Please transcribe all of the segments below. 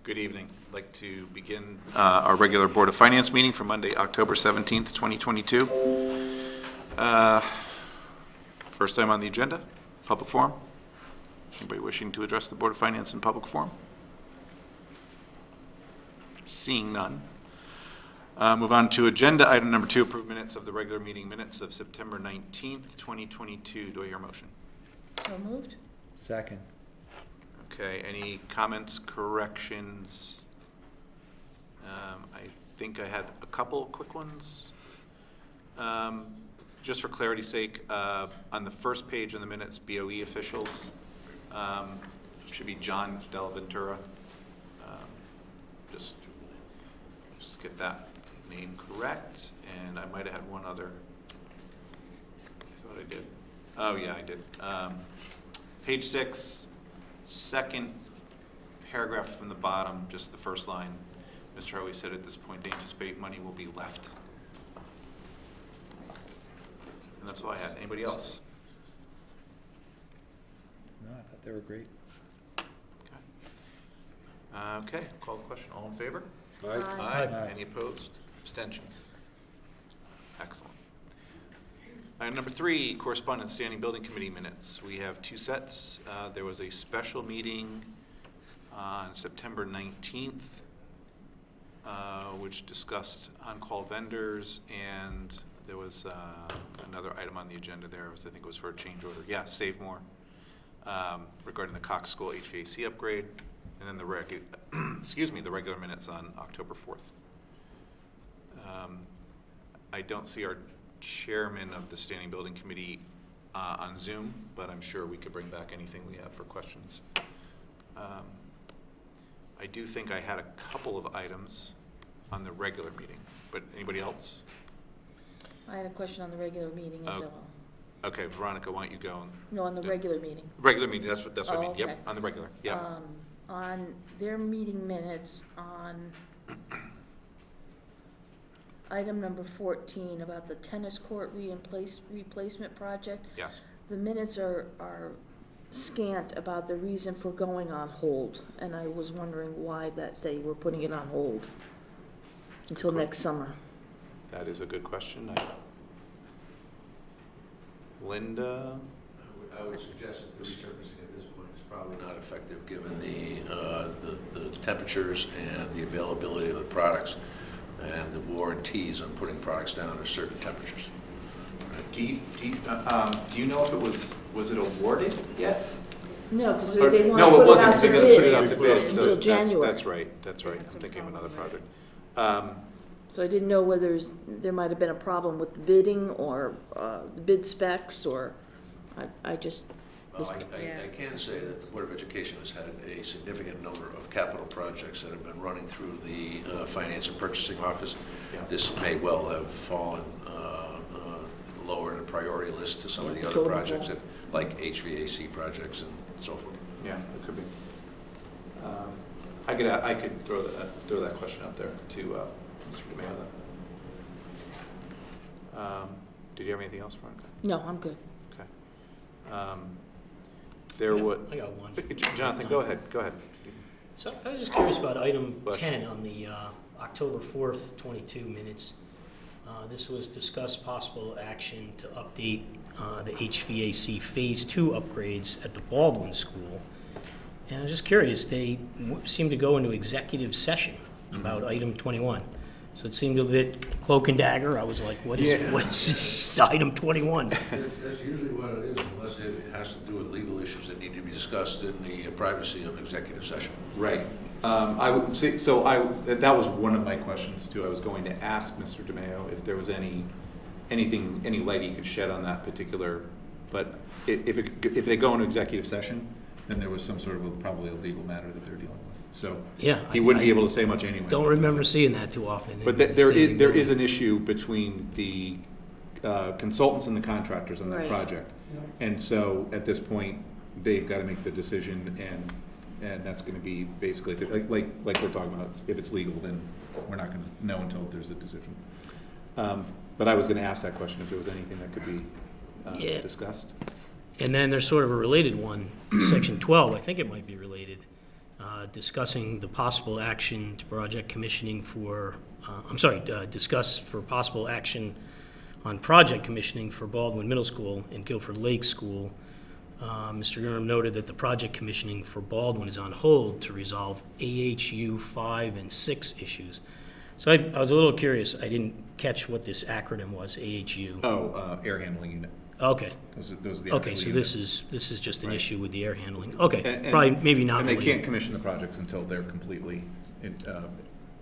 Good evening. I'd like to begin our regular Board of Finance meeting for Monday, October 17th, 2022. First time on the agenda, public forum. Anybody wishing to address the Board of Finance in public forum? Seeing none. Move on to agenda item number 2, approve minutes of the regular meeting minutes of September 19th, 2022. Do I hear a motion? So moved. Second. Okay, any comments, corrections? I think I had a couple quick ones. Just for clarity's sake, on the first page in the minutes, BOE officials, should be John Delaventura. Just get that name correct. And I might have had one other. I thought I did. Oh yeah, I did. Page 6. Second paragraph from the bottom, just the first line. Mr. Howie said at this point they anticipate money will be left. And that's all I had. Anybody else? No, I thought they were great. Okay, call the question. All in favor? Aye. Aye. Any opposed? Abstentions? Excellent. Item number 3, correspondence, standing building committee minutes. We have 2 sets. There was a special meeting on September 19th, which discussed on-call vendors, and there was another item on the agenda there. I think it was for a change order. Yeah, Save More, regarding the Cox School HVAC upgrade, and then the the regular minutes on October 4th. I don't see our chairman of the standing building committee on Zoom, but I'm sure we could bring back anything we have for questions. I do think I had a couple of items on the regular meeting, but anybody else? I had a question on the regular meeting as well. Okay, Veronica, why don't you go? No, on the regular meeting. Regular meeting, that's what I mean. Okay. Yep, on the regular, yep. On their meeting minutes on item number 14 about the tennis court replacement project. Yes. The minutes are scant about the reason for going on hold, and I was wondering why that they were putting it on hold until next summer. That is a good question. Linda? I would suggest that the resurfacing at this point is probably not effective given the temperatures and the availability of the products and the warranties on putting products down at certain temperatures. Do you know if it was it awarded yet? No, because they want No, to it put it wasn't, out because to they got to put it out bid to bid. So until January. That's right. That's right. I'm thinking of another project. So I didn't know whether there might have been a problem with the bidding or the bid specs, or I just was. Well, I can say that the Board of Education has had a significant number of capital projects that have been running through the Finance and Purchasing Office. Yeah. This may well have fallen lower in the priority list to some of the other Total projects, bill. like HVAC projects and so forth. Yeah, it could be. I could throw that question out there to Mr. DeMeo. Did you have anything else, Veronica? No, I'm good. Okay. I got one. Jonathan, go ahead. So I was just curious about item Bless you. 10 on the October 4th, 22 minutes. This was discuss possible action to update the HVAC Phase 2 upgrades at the Baldwin School. And I was just curious, they seemed to go into executive session about item 21. So it seemed a bit cloak and dagger. I was like, what is this item 21? That's usually what it is, unless it has to do with legal issues that need to be discussed in the privacy of executive session. Right. I would say, that was one of my questions too. I was going to ask Mr. DeMeo if there was any light he could shed on that particular, but if they go into executive session, then there was some sort of probably a legal matter that they're dealing with. So Yeah, he wouldn't be able to say much anyway. Don't remember seeing that too often. But there is an issue between the consultants and the contractors on that Right. project. And so at this point, they've got to make the decision, and that's going to be basically, if it, like we're talking about, if it's legal, then we're not going to know until there's a decision. But I was going to ask that question, if there was anything that could be discussed. And then there's sort of a related one, Section 12, I think it might be related. discussing the possible action to project commissioning for, discuss for possible action on project commissioning for Baldwin Middle School and Guilford Lake School. Mr. Urim noted that the project commissioning for Baldwin is on hold to resolve AHU 5 and 6 issues. So I was a little curious. I didn't catch what this acronym was, AHU. Air handling unit. Okay. Those are the Okay, actual so units. this is just an Right. issue with the air handling. Okay, And- probably, maybe not. And they related. can't commission the projects until they're completely,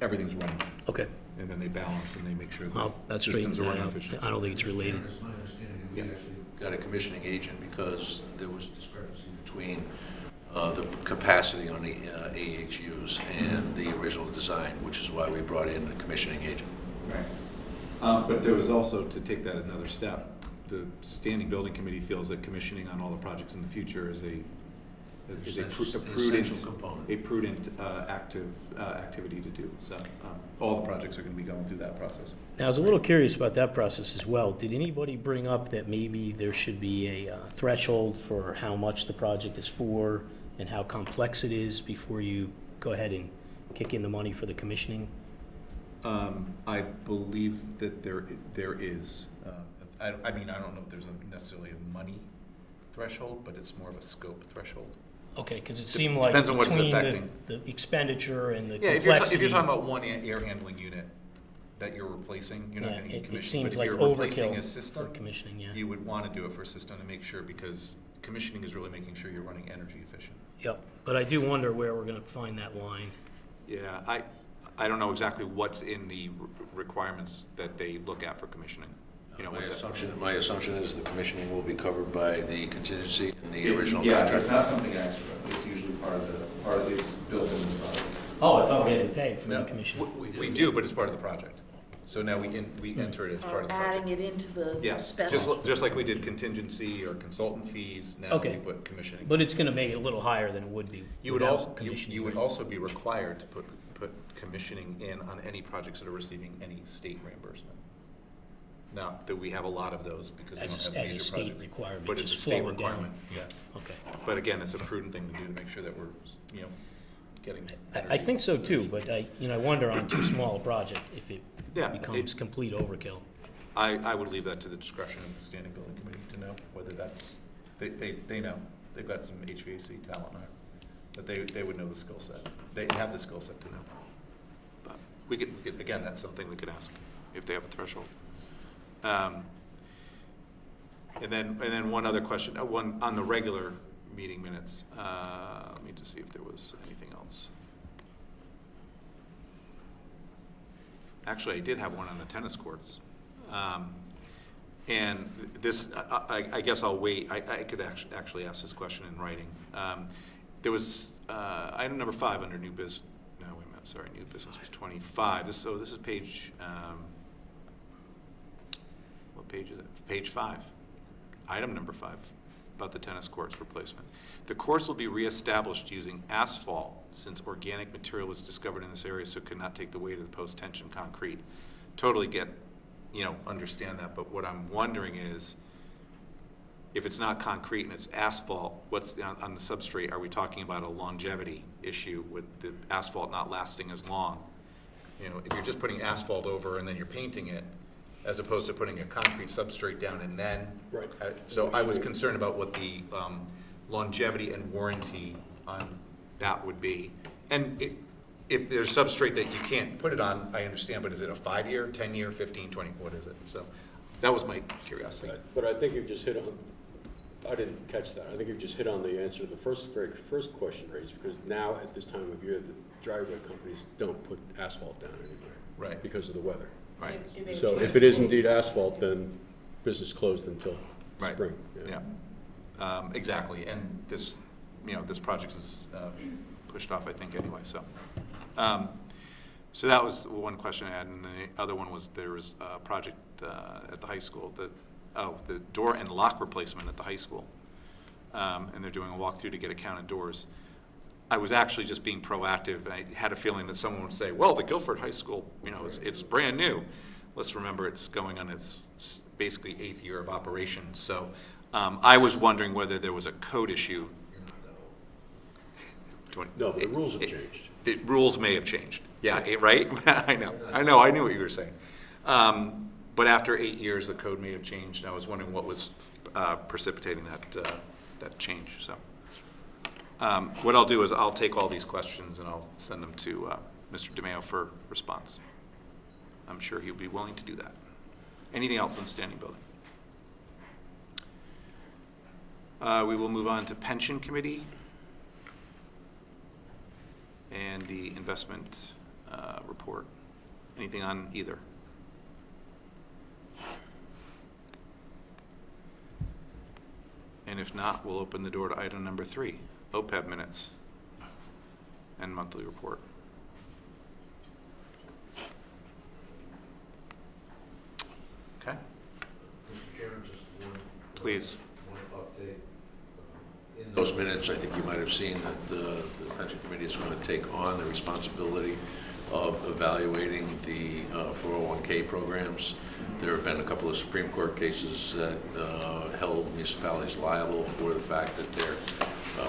everything's running. Okay, And then they balance and they make sure well, the that systems straightens are that running out. efficiently. I don't think it's related. It's my understanding that we Yeah. actually got a commissioning agent because there was discrepancy between the capacity on the AHUs and the original design, which is why we brought in a commissioning agent. Right. But there was also, to take that another step, the Standing Building Committee feels that commissioning on all the projects in the future is a Essential prudent, component. activity to do. So all the projects are going to be going through that process. Now, I was a little curious about that process as well. Did anybody bring up that maybe there should be a threshold for how much the project is for and how complex it is before you go ahead and kick in the money for the commissioning? I believe that there is. I mean, I don't know if there's necessarily a money threshold, but it's more of a scope threshold. Okay, because it seemed like Depends on what it's between affecting. the expenditure and the Yeah, complexity. if you're talking about one air handling unit that you're replacing, you're not yeah, going to get it commissioned. seems But like if you're replacing overkill a for system, commissioning, yeah. you would want to do it for a system to make sure, because commissioning is really making sure you're running energy efficient. Yep, but I do wonder where we're going to find that line. Yeah, I don't know exactly what's in the requirements that they look at for commissioning. You know, My what that- my assumption is the commissioning will be covered by the contingency in the original Yeah, contract. it's not something extra. It's usually part of it's built into the project. Oh, I thought we had to pay for the No, commissioning. we do, but it's part of the project. So now we enter it as part of the project. Adding it into the Yes, specs. just like we did contingency or consultant fees, now we Okay. put commissioning. But it's going to make it a little higher than it would be You would without also, commissioning, you would right? also be required to put commissioning in on any projects that are receiving any state reimbursement. Not that we have a lot of those because we As don't a have major state projects. requirement, But it's a just state flowing down. requirement, yeah. Okay. But again, it's a prudent thing to do to make sure that we're, getting I energy. think so too, but I wonder on too small a project if it Yeah, becomes complete overkill. I would leave that to the discretion of the Standing Building Committee to know whether that's, they know. They've got some HVAC talent now, but they would know the skill set. They have the skill set to know. But we could, again, that's something we could ask if they have a threshold. And then one other question, one on the regular meeting minutes. Let me just see if there was anything else. Actually, I did have one on the tennis courts. And this, I guess I'll wait. I could actually ask this question in writing. There was, item number 5 under new business, no, wait a minute, sorry, new business was 25. This is page, what page is it? Page 5. Item number 5, about the tennis courts replacement. The courts will be reestablished using asphalt since organic material was discovered in this area, so it could not take the weight of the post-tension concrete. Totally understand that, but what I'm wondering is, if it's not concrete and it's asphalt, what's on the substrate? Are we talking about a longevity issue with the asphalt not lasting as long? If you're just putting asphalt over and then you're painting it, as opposed to putting a concrete substrate down and then. Right. So I was concerned about what the longevity and warranty on that would be. And if there's substrate that you can't put it on, I understand, but is it a 5-year, 10-year, 15, 20, what is it? So that was my curiosity. But I think you've just hit on, I didn't catch that. I think you've just hit on the answer to the very first question raised, because now at this time of year, the driveway companies don't put asphalt down anymore. Right. Because of the weather. Right, So if it is indeed asphalt, then business closed until right. spring. Yeah. Exactly, and this, this project is pushed off, I think, anyway, so. So that was one question I had, and the other one was there was a project at the high school, the door and lock replacement at the high school. And they're doing a walkthrough to get a count of doors. I was actually just being proactive. I had a feeling that someone would say, well, the Guilford High School, it's brand new. Let's remember it's going on its basically 8th year of operation. So I was wondering whether there was a code issue. No, but the rules have changed. The rules may have changed. Yeah, right? I know, I knew what you were saying. But after 8 years, the code may have changed, and I was wondering what was precipitating that change, so. What I'll do is I'll take all these questions and I'll send them to Mr. DeMeo for response. I'm sure he'll be willing to do that. Anything else on standing building? We will move on to pension committee and the investment report. Anything on either? And if not, we'll open the door to item number 3, OPEB minutes and monthly report. Okay, Mr. Chairman, just one. please. One update. In those minutes, I think you might have seen that the pension committee is going to take on the responsibility of evaluating the 401k programs. There have been a couple of Supreme Court cases that held municipalities liable for the fact that their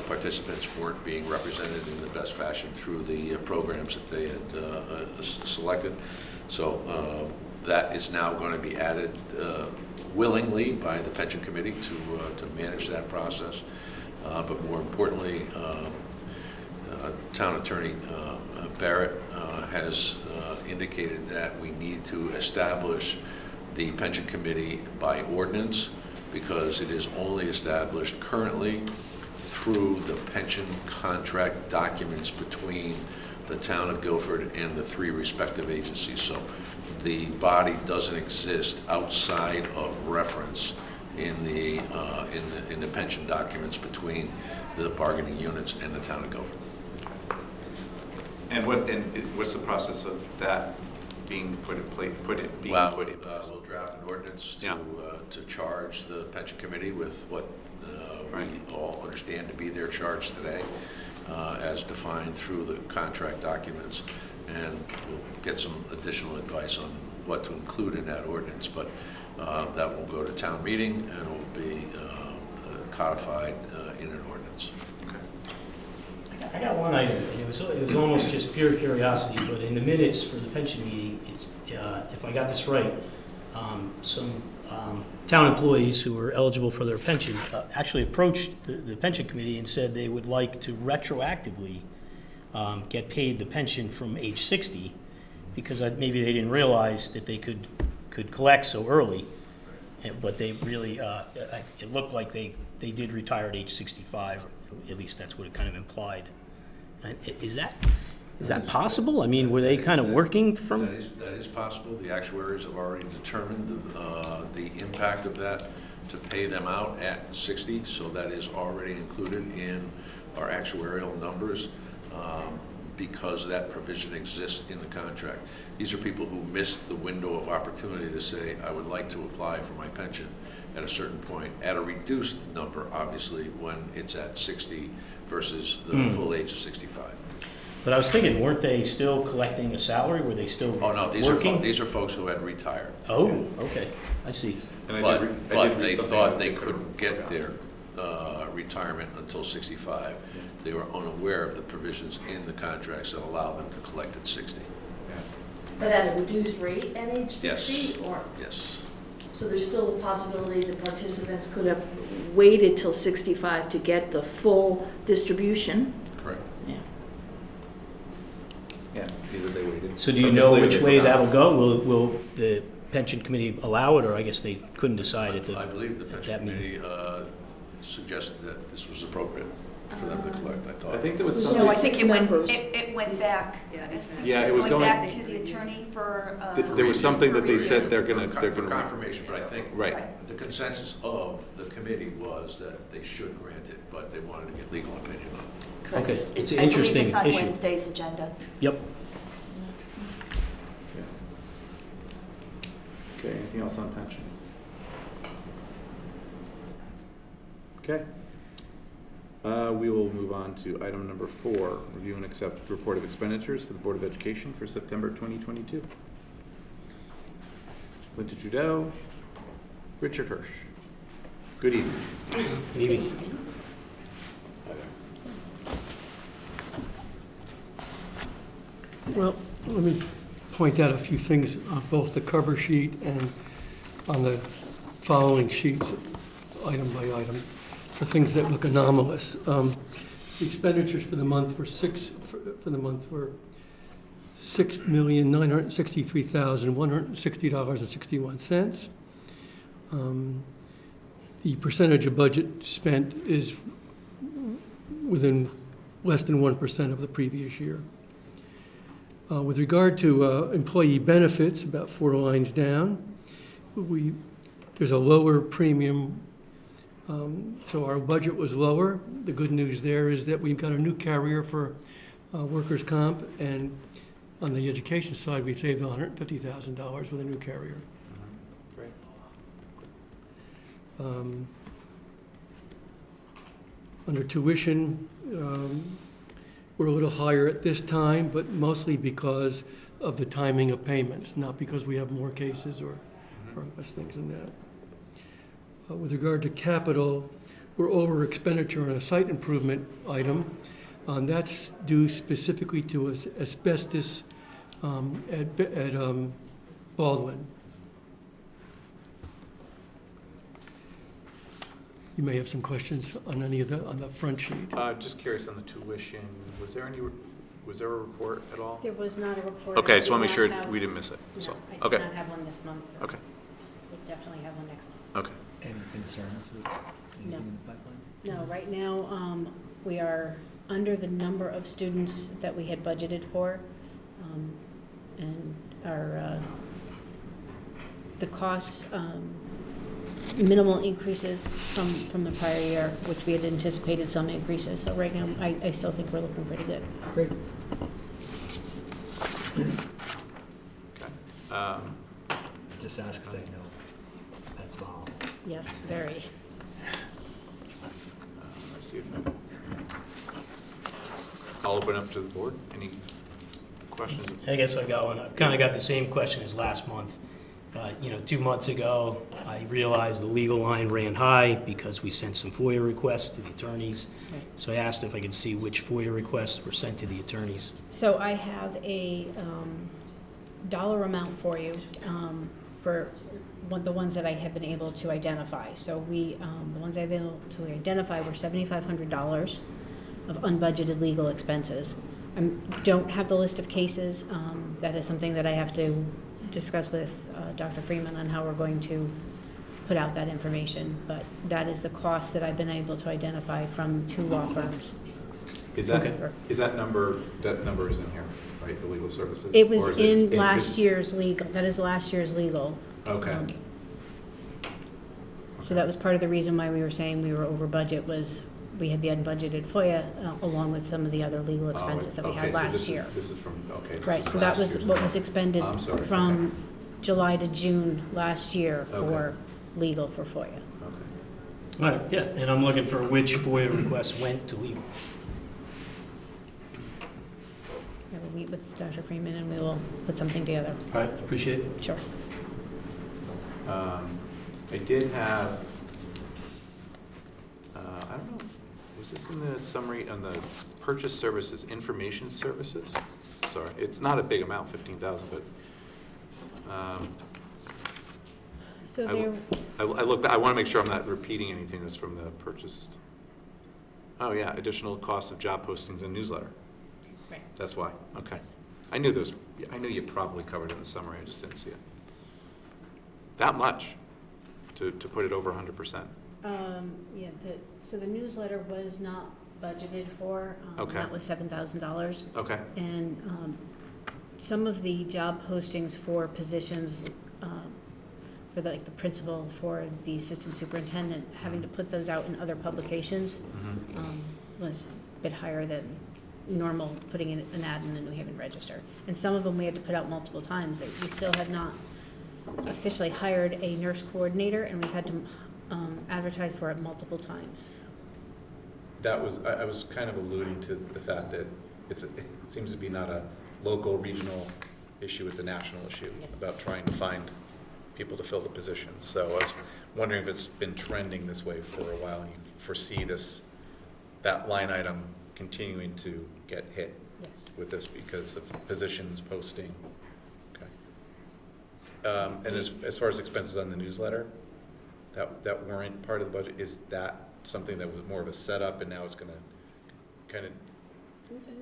participants weren't being represented in the best fashion through the programs that they had selected. So that is now going to be added willingly by the pension committee to manage that process. But more importantly, Town Attorney Barrett has indicated that we need to establish the pension committee by ordinance, because it is only established currently through the pension contract documents between the town of Guilford and the 3 respective agencies. So the body doesn't exist outside of reference in the pension documents between the bargaining units and the town of Guilford. And what's the process of that being put in place? We'll draft an ordinance Yeah. to charge the pension committee with what Right. we all understand to be their charge today, as defined through the contract documents, and we'll get some additional advice on what to include in that ordinance. But that will go to town meeting and will be codified in an ordinance. I got one item, and it was almost just pure curiosity, but in the minutes for the pension meeting, it's, if I got this right, some town employees who were eligible for their pension actually approached the pension committee and said they would like to retroactively get paid the pension from age 60, because maybe they didn't realize that they could collect so early. But they really, it looked like they did retire at age 65, or at least that's what it kind of implied. And is that possible? I mean, were they kind of working from? That is possible. The actuaries have already determined the impact of that to pay them out at 60, so that is already included in our actuarial numbers, because that provision exists in the contract. These are people who missed the window of opportunity to say, I would like to apply for my pension at a certain point, at a reduced number, obviously, when it's at 60 versus the full age of 65. But I was thinking, weren't they still collecting a salary? Were they still Oh, no, working? these are folks who had retired. Oh, okay, I see. And I But did read they something thought that they could've couldn't get forgot. their retirement until 65. They were unaware of the provisions in the contracts that allow them to collect at 60. But at a reduced rate at age 60? Yes. Or, Yes. so there's still a possibility the participants could have waited till 65 to get the full distribution? Correct. Yeah. Yeah, either they waited. So do you Or know just which they way forgot. that'll go? Will the pension committee allow it, or I guess they couldn't decide at I believe the at pension that meeting? committee suggested that this was appropriate for them to collect, I thought. I think there was There's something. no No, I think Six members. it went back. Yeah, it was going- back to the attorney for. There was something that they said they're gonna. For confirmation, but I think Right. the consensus of the committee was that they should grant it, but they wanted to get legal opinion on it. Correct. Okay, it's an I believe interesting it's on issue. Wednesday's agenda. Yep. Okay, anything else on pension? Okay. We will move on to item number 4, review and accept report of expenditures for the Board of Education for September 2022. Linda Trudeau, Richard Hirsch. Good evening. Good evening. Well, let me point out a few things on both the cover sheet and on the following sheets, item by item, for things that look anomalous. The expenditures for the month were $6,963,160.61. The percentage of budget spent is within less than 1% of the previous year. With regard to employee benefits, about 4 lines down, there's a lower premium, so our budget was lower. The good news there is that we've got a new carrier for workers' comp, and on the education side, we saved $150,000 with a new carrier. Great. Under tuition, we're a little higher at this time, but mostly because of the timing of payments, not because we have more cases or less things than that. With regard to capital, we're over expenditure on a site improvement item. That's due specifically to asbestos at Baldwin. You may have some questions on any of on the front sheet. Just curious on the tuition, was there a report at all? There was not a report. Okay, I just want to did make sure not have- we didn't miss it, so, No, I okay, did not have one this month. okay, We'll definitely have one next month. okay. Any concerns with anything No. in the pipeline? No, right now, we are under the number of students that we had budgeted for. And our, the costs, minimal increases from the prior year, which we had anticipated some increases. So right now, I still think we're looking pretty good. Great. Okay. Just ask because I know that's volatile. Yes, very. Let's see if I'll open up to the board. Any questions? I guess I got one. I've kind of got the same question as last month. 2 months ago, I realized the legal line ran high because we sent some FOIA requests to the attorneys. Right. So I asked if I could see which FOIA requests were sent to the attorneys. So I have a dollar amount for you for the ones that I have been able to identify. So the ones I've been able to identify were $7,500 of unbudgeted legal expenses. I don't have the list of cases. That is something that I have to discuss with Dr. Freeman on how we're going to put out that information. But that is the cost that I've been able to identify from 2 law firms. Is that, Okay. is that number is in here, right, the legal services? It was Or is in it last year's legal. That is last year's legal. Okay. So that was part of the reason why we were saying we were over budget, was we had the unbudgeted FOIA along with some of the other legal expenses that we had last year. This is from, okay. this Right, is so that last was year's what number. was expended I'm sorry, from July to June last year for Okay. legal for FOIA. Okay. All right, yeah, and I'm looking for which FOIA requests went to legal. I will meet with Dr. Freeman and we will put something together. All right, appreciate it. Sure. I did have, I don't know, was this in the summary on the purchase services, information services? Sorry, it's not a big amount, 15,000, but So I there, looked, I want to make sure I'm not repeating anything that's from the purchased. Oh, yeah, additional costs of job postings and newsletter. right. That's why, okay. I knew you probably covered it in the summary, I just didn't see it. That much to put it over 100%. Yeah, so the newsletter was not budgeted for. Okay. That was $7,000. Okay, And some of the job postings for positions, for the principal, for the assistant superintendent, having to put those out in other publications was a bit higher than normal, putting in an ad in the New Haven Register. And some of them we had to put out multiple times. We still had not officially hired a nurse coordinator, and we've had to advertise for it multiple times. that was, I was kind of alluding to the fact that it seems to be not a local, regional issue, it's a national issue Yes. about trying to find people to fill the positions. So I was wondering if it's been trending this way for a while, and you foresee that line item continuing to get hit Yes. with this because of positions posting. Okay. And as far as expenses on the newsletter, that weren't part of the budget, is that something that was more of a setup and now it's gonna kind of,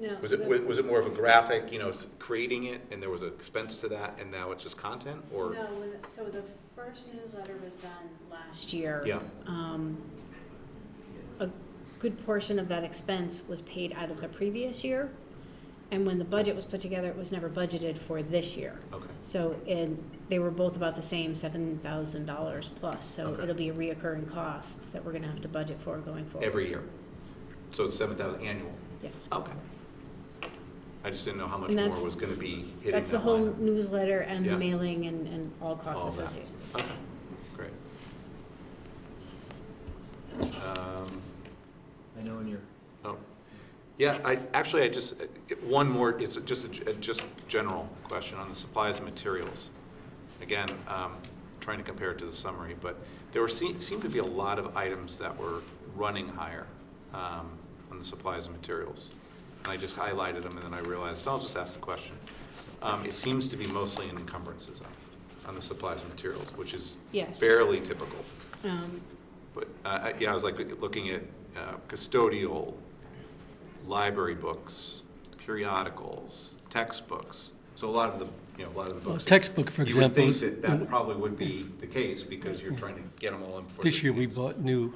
No, was so it more of a graphic, creating it and there was an expense to that and now it's just content, or? No, so the first newsletter was done last year. Yeah. A good portion of that expense was paid out of the previous year, and when the budget was put together, it was never budgeted for this year. Okay. So, they were both about the same, $7,000 plus, so Okay. it'll be a reoccurring cost that we're gonna have to budget for going forward. Every year? So it's 7,000 annual? Yes. Okay. I just didn't know how much And more that's- was gonna be hitting That's the that whole line. newsletter and Yeah. the mailing and all costs All of that. associated. Okay, great. I know in your, Oh, yeah, I just, one more, it's just a general question on the supplies and materials. Again, trying to compare it to the summary, but there seemed to be a lot of items that were running higher on the supplies and materials. And I just highlighted them and then I realized, I'll just ask the question. It seems to be mostly in encumbrances on the supplies and materials, which is Yes. fairly typical. Um, But, yeah, I was like looking at custodial, library books, periodicals, textbooks. So a lot of the books. Textbook, for example. You would think that probably would be the case because you're trying to get them all in before. This the year, we kids. bought new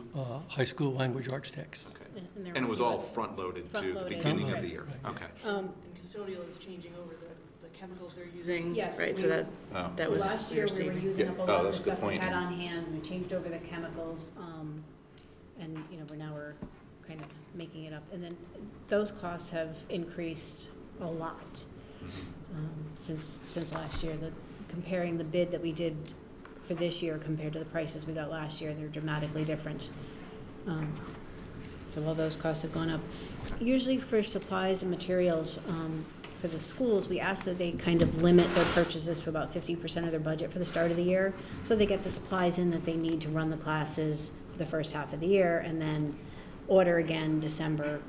high school language arts texts. Okay. And they're And it was working all with- front-loaded to the Front-loaded, beginning of right. the year. Right. Okay. And custodial is changing over the chemicals they're using. Yes, Right, we- so that Oh. that So was last year, we were saving. using Yeah. up a Oh, lot of the that's a good stuff we point. had on hand, we changed over the chemicals, and, we're kind of making it up. And then those costs have increased a lot since last year. Comparing the bid that we did for this year compared to the prices we got last year, they're dramatically different. So all those costs have gone up. Usually for supplies and materials, for the schools, we ask that they kind of limit their purchases to about 50% of their budget for the start of the year, so they get the supplies in that they need to run the classes for the first half of the year, and then order again December.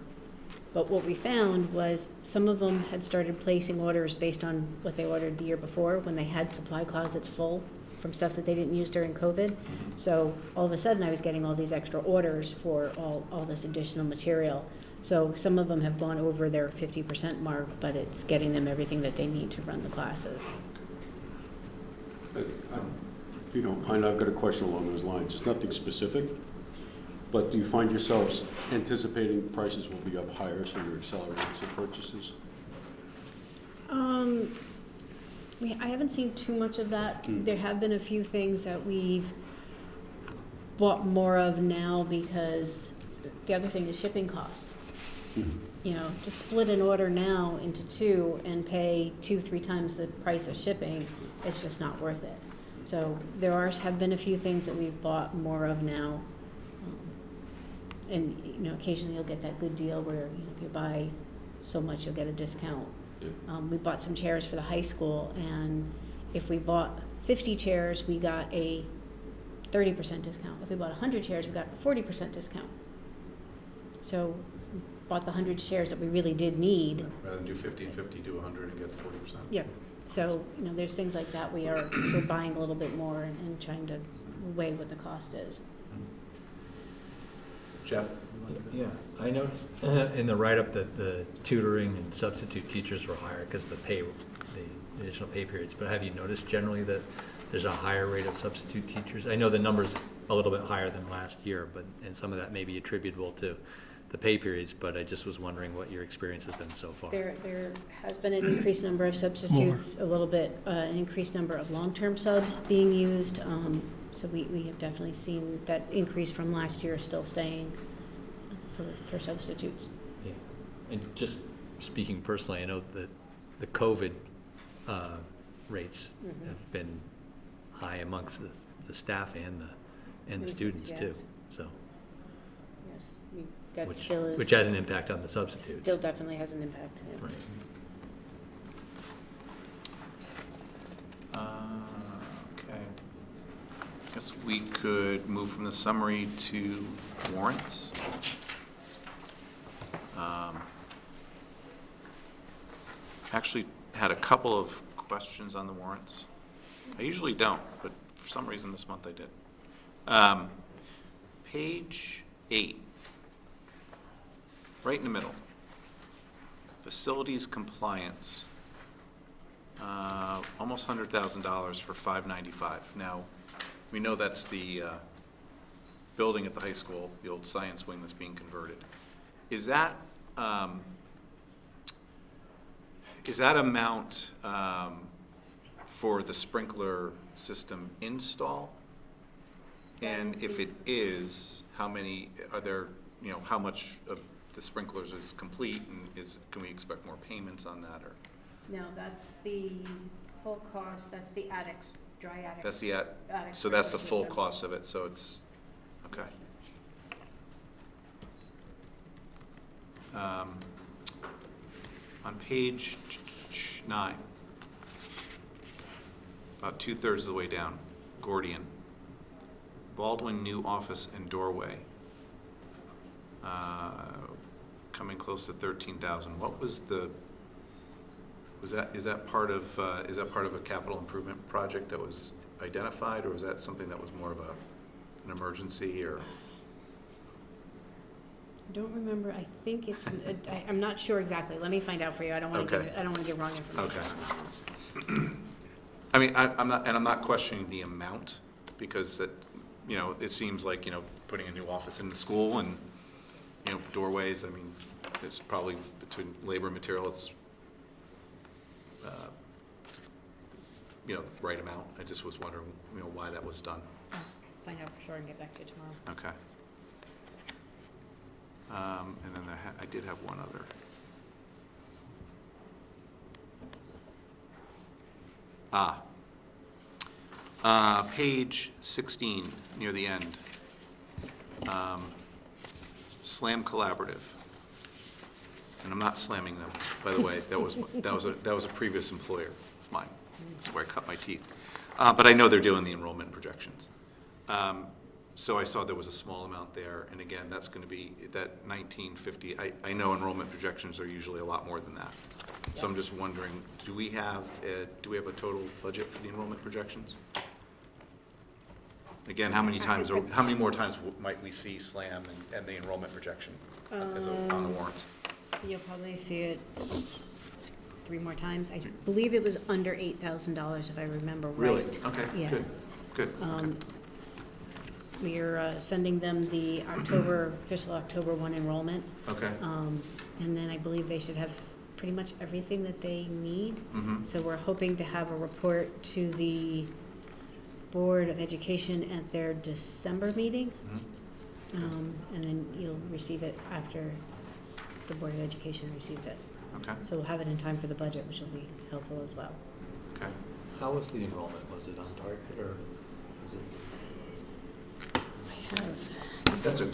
But what we found was some of them had started placing orders based on what they ordered the year before, when they had supply closets full from stuff that they didn't use during COVID. So all of a sudden, I was getting all these extra orders for all this additional material. So some of them have gone over their 50% mark, but it's getting them everything that they need to run the classes. If you don't mind, I've got a question along those lines. It's nothing specific, but do you find yourselves anticipating prices will be up higher, so you're accelerating some purchases? I haven't seen too much of that. Mm. There have been a few things that we've bought more of now because the other thing is shipping costs. To split an order now into two and pay 2-3 times the price of shipping, it's just not worth it. So there have been a few things that we've bought more of now. And, occasionally you'll get that good deal where, if you buy so much, you'll get a discount. Yeah. We bought some chairs for the high school, and if we bought 50 chairs, we got a 30% discount. If we bought 100 chairs, we got a 40% discount. So we bought the 100 chairs that we really did need. Rather than do 50 and 50, do 100 and get the 40%. Yeah. So, there's things like that we're buying a little bit more and trying to weigh what the cost is. Jeff? yeah, I noticed in the write-up that the tutoring and substitute teachers were higher because of the additional pay periods. But have you noticed generally that there's a higher rate of substitute teachers? I know the number's a little bit higher than last year, and some of that may be attributable to the pay periods, but I just was wondering what your experience has been so far. There has been an increased number of substitutes, a little bit, an increased number of long-term subs being used. So we have definitely seen that increase from last year still staying for substitutes. Yeah. And just speaking personally, I know that the COVID rates have been high amongst the staff and the students Yes. too. So, Yes, that still is. which has an impact on the substitutes. Still definitely has an impact, yeah. Right. Okay. Guess we could move from the summary to warrants. Actually had a couple of questions on the warrants. I usually don't, but for some reason this month I did. Page 8, right in the middle. Facilities compliance, almost $100,000 for 595. Now, we know that's the building at the high school, the old science wing that's being converted. Is that amount for the sprinkler system install? And if it is, how many, are there, you know, how much of the sprinklers is complete, and can we expect more payments on that, or? No, that's the full cost, that's the attics, dry attics. That's the, attics so that's the sprinkler full system. cost of it, so it's, okay. On page 9, about 2/3 of the way down, Gordian, Baldwin new office and doorway, coming close to 13,000. What was the? Is that part of a capital improvement project that was identified, or was that something that was more of an emergency, or? I don't remember, I think it's, I'm not sure exactly, let me find out for you, I don't want to Okay. give wrong information. Okay. I mean, I'm not questioning the amount, because it, you know, it seems like, you know, putting a new office in the school and, you know, doorways, I mean, it's probably between labor and material, it's, you know, the right amount. I just was wondering, you know, why that was done. I'll find out for sure and get back to you tomorrow. Okay. And then I did have one other. Page 16, near the end. Slam Collaborative. And I'm not slamming them, by the way. That was a previous employer of mine. That's where I cut my teeth. But I know they're doing the enrollment projections. So I saw there was a small amount there, and again, that's going to be that 1950. I know enrollment projections are usually a lot more than that. So I'm just wondering, do we have a total budget for the enrollment projections? Again, how many more times might we see SLAM and the enrollment projection on the warrants? You'll probably see it 3 more times. I believe it was under $8,000 if I remember right. Really? Okay, Yeah. good. Okay. We're sending them the official October 1 enrollment. Okay. And then I believe they should have pretty much everything that they need. Mm-hmm. So we're hoping to have a report to the Board of Education at their December meeting. Mm-hmm. And then you'll receive it after the Board of Education receives it. Okay. So we'll have it in time for the budget, which will be helpful as well. Okay. How was the enrollment? Was it on target, or was it? It's a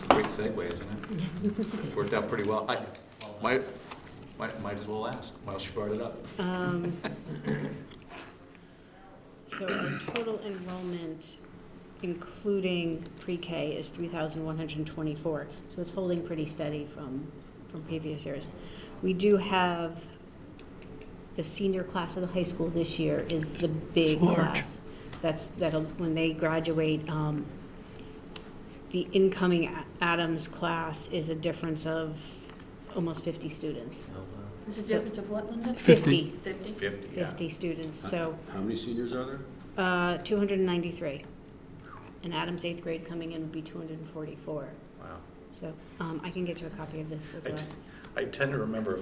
great segue, isn't it? Worked out pretty well. I might as well ask while she brought it up. So our total enrollment, including pre-K, is 3,124. So it's holding pretty steady from previous years. We do have the senior class of the high school this year is the big class. That'll when they graduate. The incoming Adams class is a difference of almost 50 students. Is it a difference of what, Linda? 50. 50? 50, yeah. 50 students, so How many seniors are there? 293. And Adams 8th grade coming in would be 244. Wow. So I can get you a copy of this as well. I tend to remember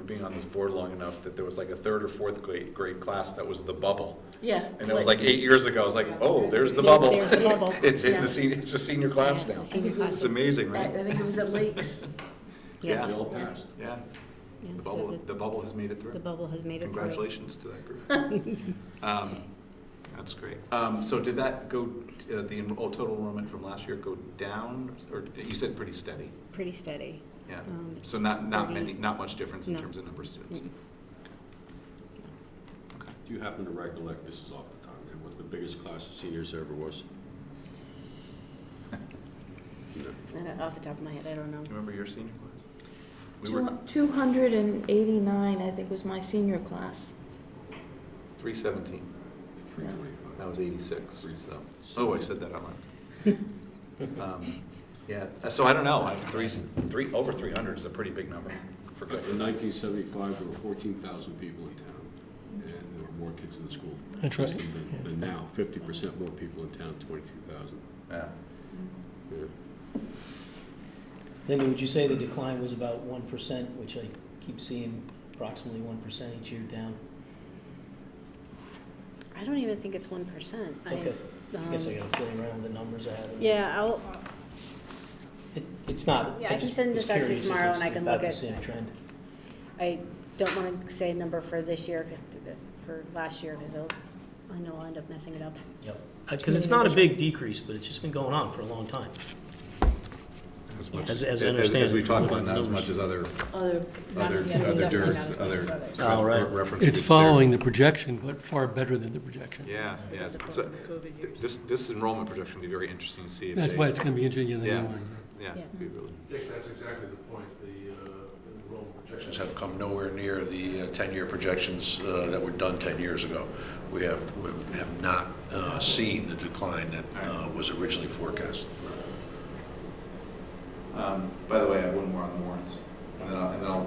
being on this board long enough that there was like a 3rd or 4th grade class that was the bubble. Yeah. And it was like 8 years ago. I was like, oh, there's the bubble. There's the bubble. It's Yeah. it's a senior class Yeah, now. it's a senior class. It's amazing, right? I think it was at Lakes. Yes. They all passed. Yeah. Yeah, The so bubble has made it through. the bubble has made it through. Congratulations to that group. That's great. So did that go, the total enrollment from last year go down, or you said pretty steady? Pretty steady. Yeah. It's So not 30. much difference in No. terms of number of students? Mm-mm. Okay. Do you happen to recollect, this is off the top, man, what the biggest class of seniors there ever was? Off the top of my head, I don't know. Do you remember your senior class? We were 289, I think, was my senior class. 317. Yeah. That was 86. So. Oh, I said that out loud. Yeah. So I don't know. Over 300 is a pretty big number for In Guilford. 1975, there were 14,000 people in town, and there were more kids in the school. That's right. Than now, 50% more people in town, 22,000. Yeah. Yeah. Linda, would you say the decline was about 1%, which I keep seeing approximately 1% each year down? I don't even think it's 1%. Okay. I guess I gotta play around with the numbers I have. Yeah, It's not. Yeah, I can just send was this out to you curious if tomorrow it's and I can about look the at- same trend. I don't want to say a number for this year, for last year, because I know I'll end up messing it up. Yep. Because it's not a big decrease, but it's just been going on for a long time. As much As I understand as we it, talked from about, not as numbers. much as other Other, dirt, other Oh, right. references. It's following the projection, but far better than the projection. Yeah, yeah. So COVID years. this enrollment projection will be very interesting to see if That's they, why it's going to be interesting in the Yeah. new one. yeah, Yeah. be really. Dick, that's exactly the point. The enrollment projections have come nowhere near the 10-year projections that were done 10 years ago. We have not seen the decline that was originally forecast. By the way, I have one more on the warrants, and then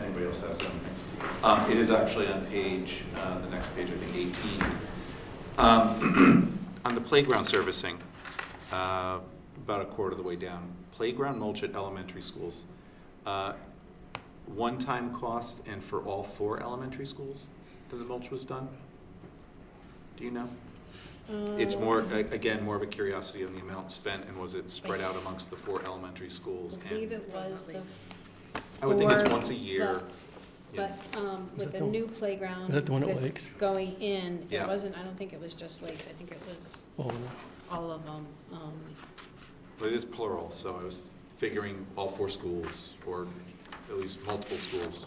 anybody else has something. It is actually on page, the next page, I think 18. On the playground servicing, about a quarter of the way down, playground mulch at elementary schools. One-time cost and for all 4 elementary schools that the mulch was done? Do you know? It's more, again, more of a curiosity on the amount spent, and was it spread out amongst the 4 elementary schools? I believe And it was the I would think it's 4, once a year. Yeah. But with that the the- new playground was that the one at that's Lakes? going in, Yeah. it wasn't, I don't think it was just Lakes, I think it was Oh, all of them. But it is plural, so I was figuring all 4 schools, or at least multiple schools.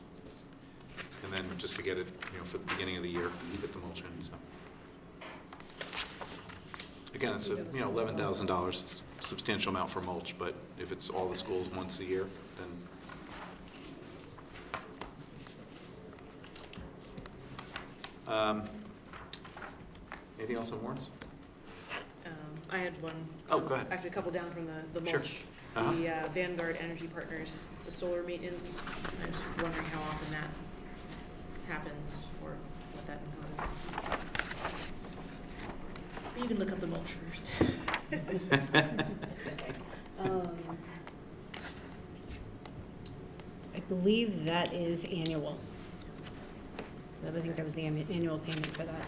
And then just to get it, for the beginning of the year, get the mulch in, so. Again, it's $11,000, substantial amount for mulch, but if it's all the schools once a year, then. Anything else on warrants? I had one. Oh, go ahead. Actually, a couple down from the Sure. mulch. Uh-huh. The Vanguard Energy Partners, the solar maintenance. I was wondering how often that happens or what that includes. You can look up the mulch first. I believe that is annual. I think that was the annual payment for that.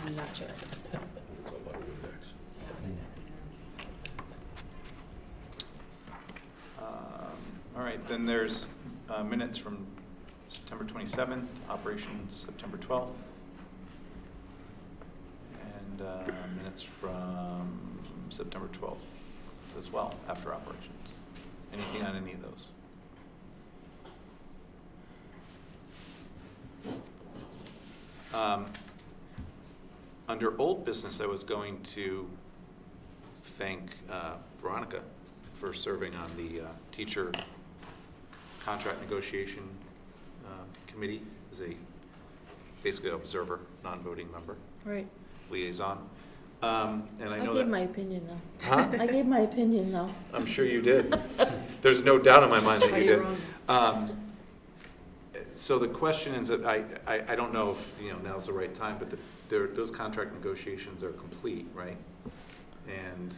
I'm not sure. It's a lot of index. All right, then there's minutes from September 27th, operations September 12th, and minutes from September 12th as well, after operations. Anything on any of those? Under old business, I was going to thank Veronica for serving on the teacher contract negotiation committee as a basically observer, non-voting member, right. liaison. And I I know gave that. my opinion, though. Huh? I gave my opinion, though. I'm sure you did. There's no doubt in my mind that Why you you're did. wrong. So the question is that I don't know if now's the right time, but those contract negotiations are complete, right? And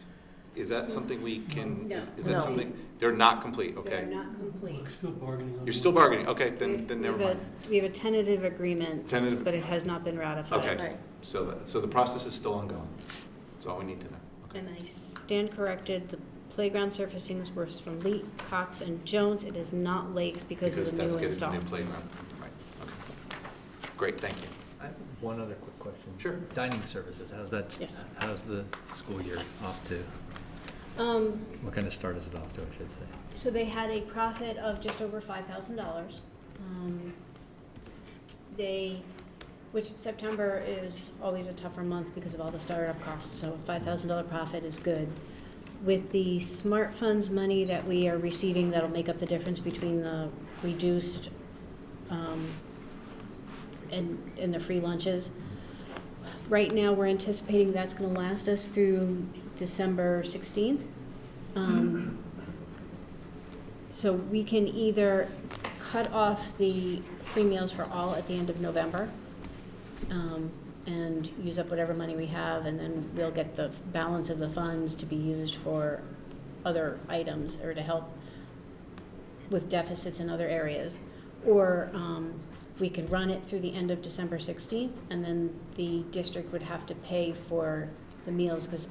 is that something we can? No. Is that No. something? They're not complete. Okay. They're not complete. We're still bargaining on You're still bargaining. Okay, then We never have a- mind. We have a tentative agreement, Tentative- but it has not been ratified. Okay. Right. So the process is still ongoing. That's all we need to know. Okay. And I stand corrected, the playground surfacings were from Lee, Cox, and Jones. It is not Lakes because of the that's new getting install. the new playground. Right. Okay. Great. Thank you. I have one other quick question. Sure. Dining services, Yes. how's the school year off to? What kind of start is it off to, I should say? So they had a profit of just over $5,000. They Which September is always a tougher month because of all the startup costs, so a $5,000 profit is good. With the smart funds money that we are receiving, that'll make up the difference between the reduced and the free lunches. Right now, we're anticipating that's gonna last us through December 16th. So we can either cut off the free meals for all at the end of November, and use up whatever money we have, and then we'll get the balance of the funds to be used for other items or to help with deficits in other areas. Or we could run it through the end of December 16th, and then the district would have to pay for the meals, because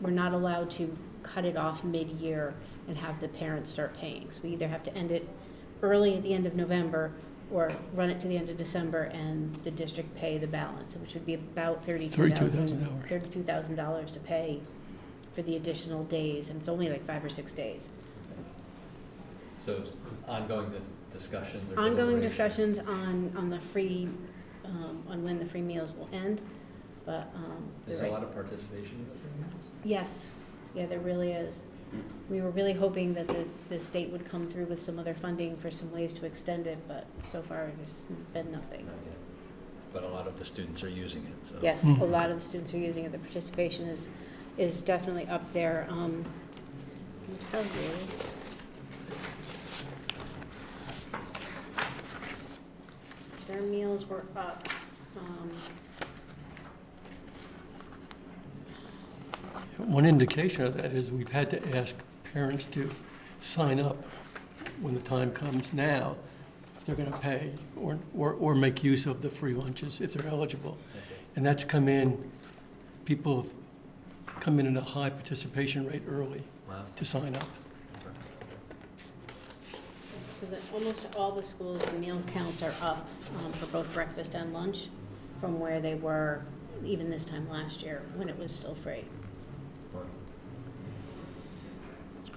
we're not allowed to cut it off mid-year and have the parents start paying. So we either have to end it early at the end of November, or run it to the end of December and the district pay the balance, which would be about $32,000 to pay for the additional days, and it's only like 5 or 6 days. So it's ongoing discussions or Ongoing deliberations? discussions on the free, on when the free meals will end, but. Is there a lot of participation in the free meals? Yes, yeah, there really is. We were really hoping that the state would come through with some other funding for some ways to extend it, but so far there's been nothing. Not yet. But a lot of the students are using it, so. Yes, a lot of the students are using it. The participation is definitely up there. I can tell you. Their meals were up. One indication of that is we've had to ask parents to sign up when the time comes now, if they're going to pay, or make use of the free lunches if they're eligible. And that's come in, people have come in at a high participation rate early to sign up. So that almost all the schools, the meal counts are up for both breakfast and lunch from where they were even this time last year when it was still free.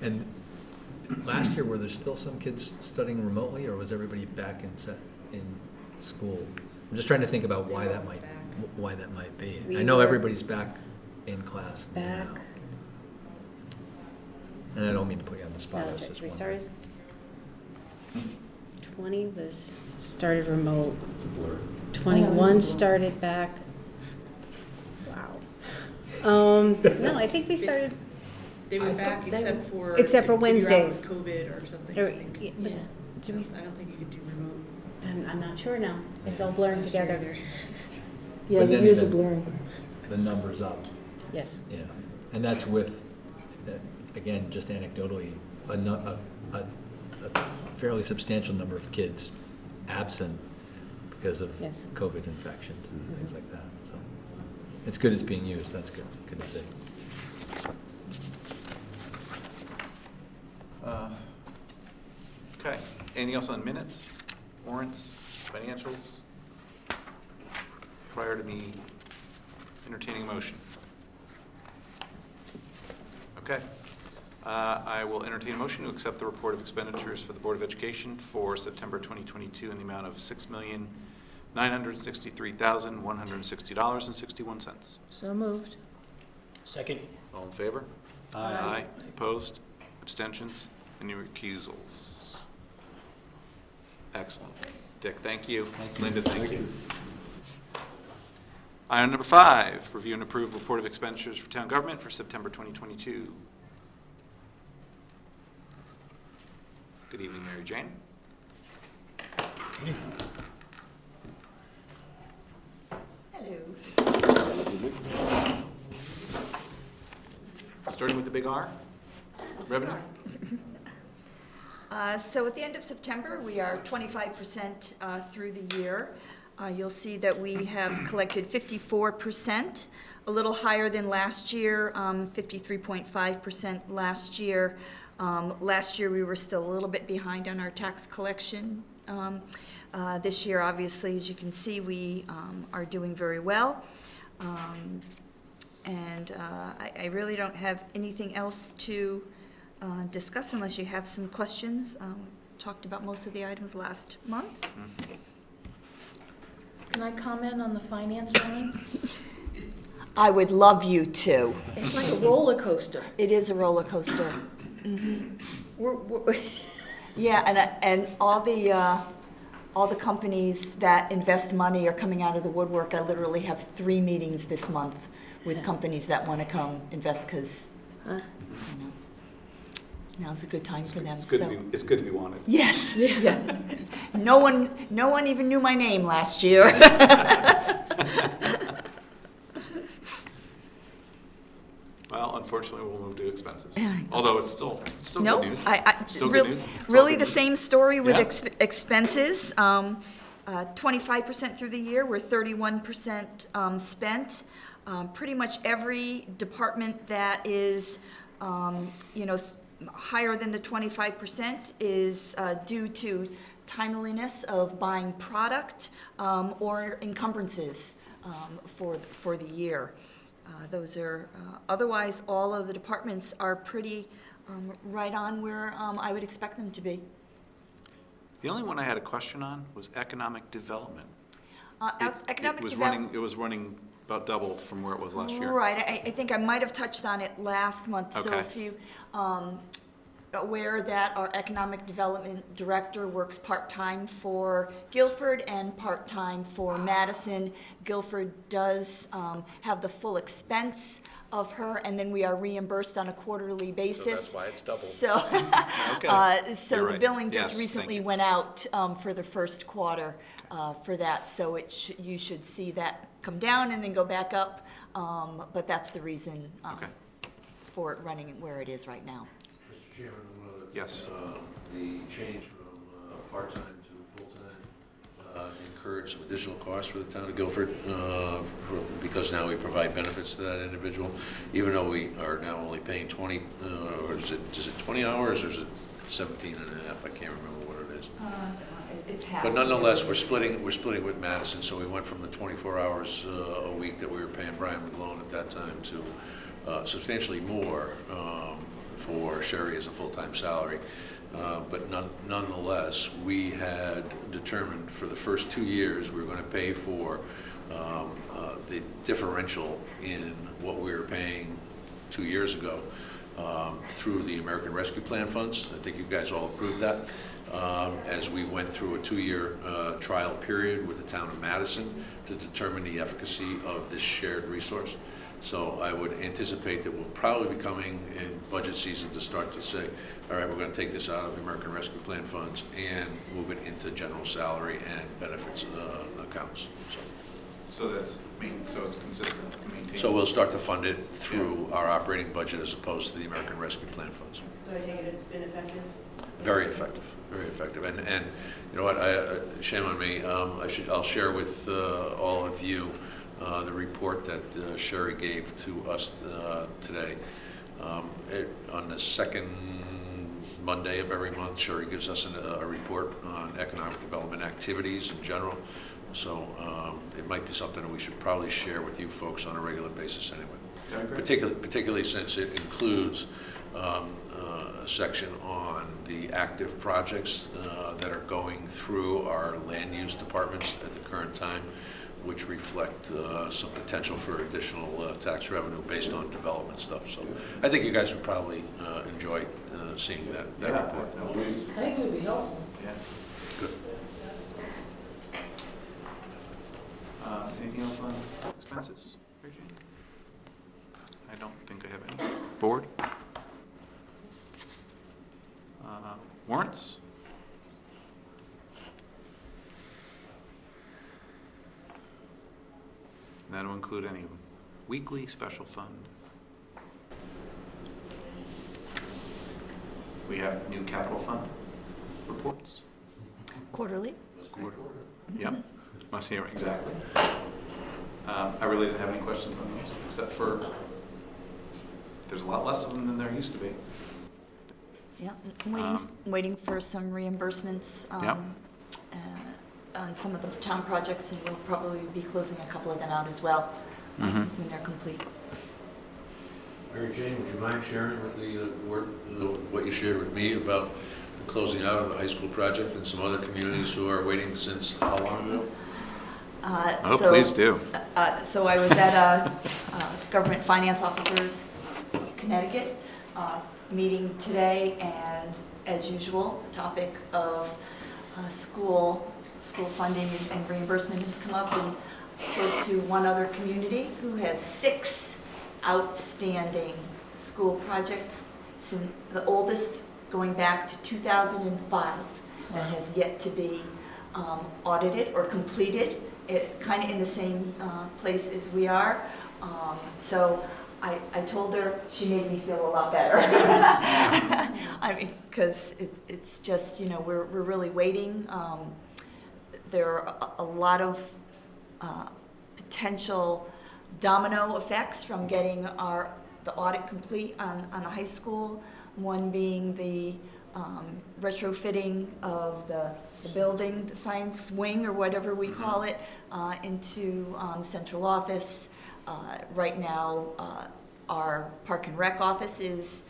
And last year, were there still some kids studying remotely, or was everybody back in school? I'm just trying to think about why that might be. I know everybody's back in class now. And I don't mean to put you on the spot. I was just We wondering. started, 20 started remote. 21 started back. Wow. No, I think we started. They were back except for. Except for if you were out with Wednesdays. COVID or something, Or- I think. yeah, Yeah. did we- I don't think you could do remote. I'm not sure now. It's all blurring last year together. either. Yeah, But the then years are even- blurring. The number's up, Yes. yeah. And that's with, again, just anecdotally, a fairly substantial number of kids absent because of Yes. COVID infections and things like that, so. It's good it's being used, that's good to see. Okay, anything else on minutes, warrants, financials? Prior to me entertaining a motion. Okay, I will entertain a motion to accept the report of expenditures for the Board of Education for September 2022 in the amount of $6,963,160.61. So moved. Second? All in favor? Aye. Opposed? Abstentions? Any recusals? Excellent. Dick, thank you. Linda, thank you. Item number 5, review and approve report of expenditures for town government for September 2022. Good evening, Mary Jane. Hello. Starting with the big R, revenue? So at the end of September, we are 25% through the year. You'll see that we have collected 54%, a little higher than last year, 53.5% last year. Last year, we were still a little bit behind on our tax collection. This year, obviously, as you can see, we are doing very well. I really don't have anything else to discuss unless you have some questions. Talked about most of the items last month. Can I comment on the finance line? I would love you to. It's like a roller coaster. It is a roller coaster. We're Yeah, and all the companies that invest money are coming out of the woodwork. I literally have 3 meetings this month with companies that want to come invest because now's a good time for them. It's good to be wanted. Yes. Yeah. No one even knew my name last year. Well, unfortunately, we'll move to expenses. Although it's still No, good news. Still real- good news. It's all really good the news. same story with Yeah. expenses. 25% through the year, we're 31% spent. Pretty much every department that is, higher than the 25% is due to timeliness of buying product or encumbrances for the year. Those are, otherwise, all of the departments are pretty right on where I would expect them to be. The only one I had a question on was economic development. Economic It was development. running about double from where it was last year. Right, I think I might have touched on it last month. So Okay. if you, aware that our economic development director works part-time for Guilford and part-time for Madison. Guilford does have the full expense of her, and then we are reimbursed on a quarterly basis. So that's why it's doubled. So, Okay. so You're the right. billing Yes, just thank recently you. went out for the first quarter for that. So you should see that come down and then go back up. But that's the reason Okay. for it running where it is right now. Mr. Chairman, one other. Yes. The change from part-time to full-time incurred some additional costs for the town of Guilford because now we provide benefits to that individual, even though we are now only paying 20, or is it 20 hours or is it 17 and a half? I can't remember what it is. It's half. But nonetheless, we're splitting with Madison, so we went from the 24 hours a week that we were paying Brian McGlone at that time to substantially more for Sherry as a full-time salary. But nonetheless, we had determined for the first 2 years, we were going to pay for the differential in what we were paying 2 years ago through the American Rescue Plan funds. I think you guys all approved that. As we went through a 2-year trial period with the town of Madison to determine the efficacy of this shared resource. So I would anticipate that we'll probably be coming in budget season to start to say, all right, we're going to take this out of the American Rescue Plan funds and move it into general salary and benefits accounts. So so it's consistent, maintained. So we'll start to fund it through our operating budget as opposed to the American Rescue Plan funds. So I take it it's been effective? Very effective, very effective. And you know what, shame on me, I'll share with all of you the report that Sherry gave to us today. On the second Monday of every month, Sherry gives us a report on economic development activities in general. So it might be something that we should probably share with you folks on a regular basis anyway. Particularly since it includes a section on the active projects that are going through our land use departments at the current time, which reflect some potential for additional tax revenue based on development stuff. So I think you guys would probably enjoy seeing that report. I think it would be helpful. Yeah. Good. Anything else on expenses, Regine? I don't think I have any. Board? Warrants? That'll include any weekly special fund. We have new capital fund reports. Quarterly? Yep, must hear exactly. I really didn't have any questions on those, except for there's a lot less of them than there used to be. Yeah, I'm waiting for some reimbursements Yep. on some of the town projects, and we'll probably be closing a couple of them out as well when they're complete. Mary Jane, would you mind sharing with the board what you shared with me about the closing out of the high school project and some other communities who are waiting since how long ago? Oh, please do. So I was at a government finance officers Connecticut meeting today, and as usual, the topic of school funding and reimbursement has come up, and I spoke to one other community who has 6 outstanding school projects, since the oldest going back to 2005 that has yet to be audited or completed, kind of in the same place as we are. So I told her, she made me feel a lot better. I mean, because it's just, you know, we're really waiting. There are a lot of potential domino effects from getting the audit complete on the high school. One being the retrofitting of the building, the science wing or whatever we call it, into central office. Right now, our Park and Rec office is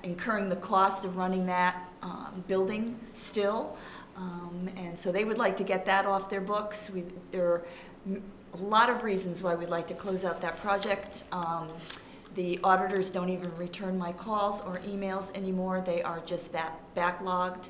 incurring the cost of running that building still. And so they would like to get that off their books. There are a lot of reasons why we'd like to close out that project. The auditors don't even return my calls or emails anymore. They are just that backlogged.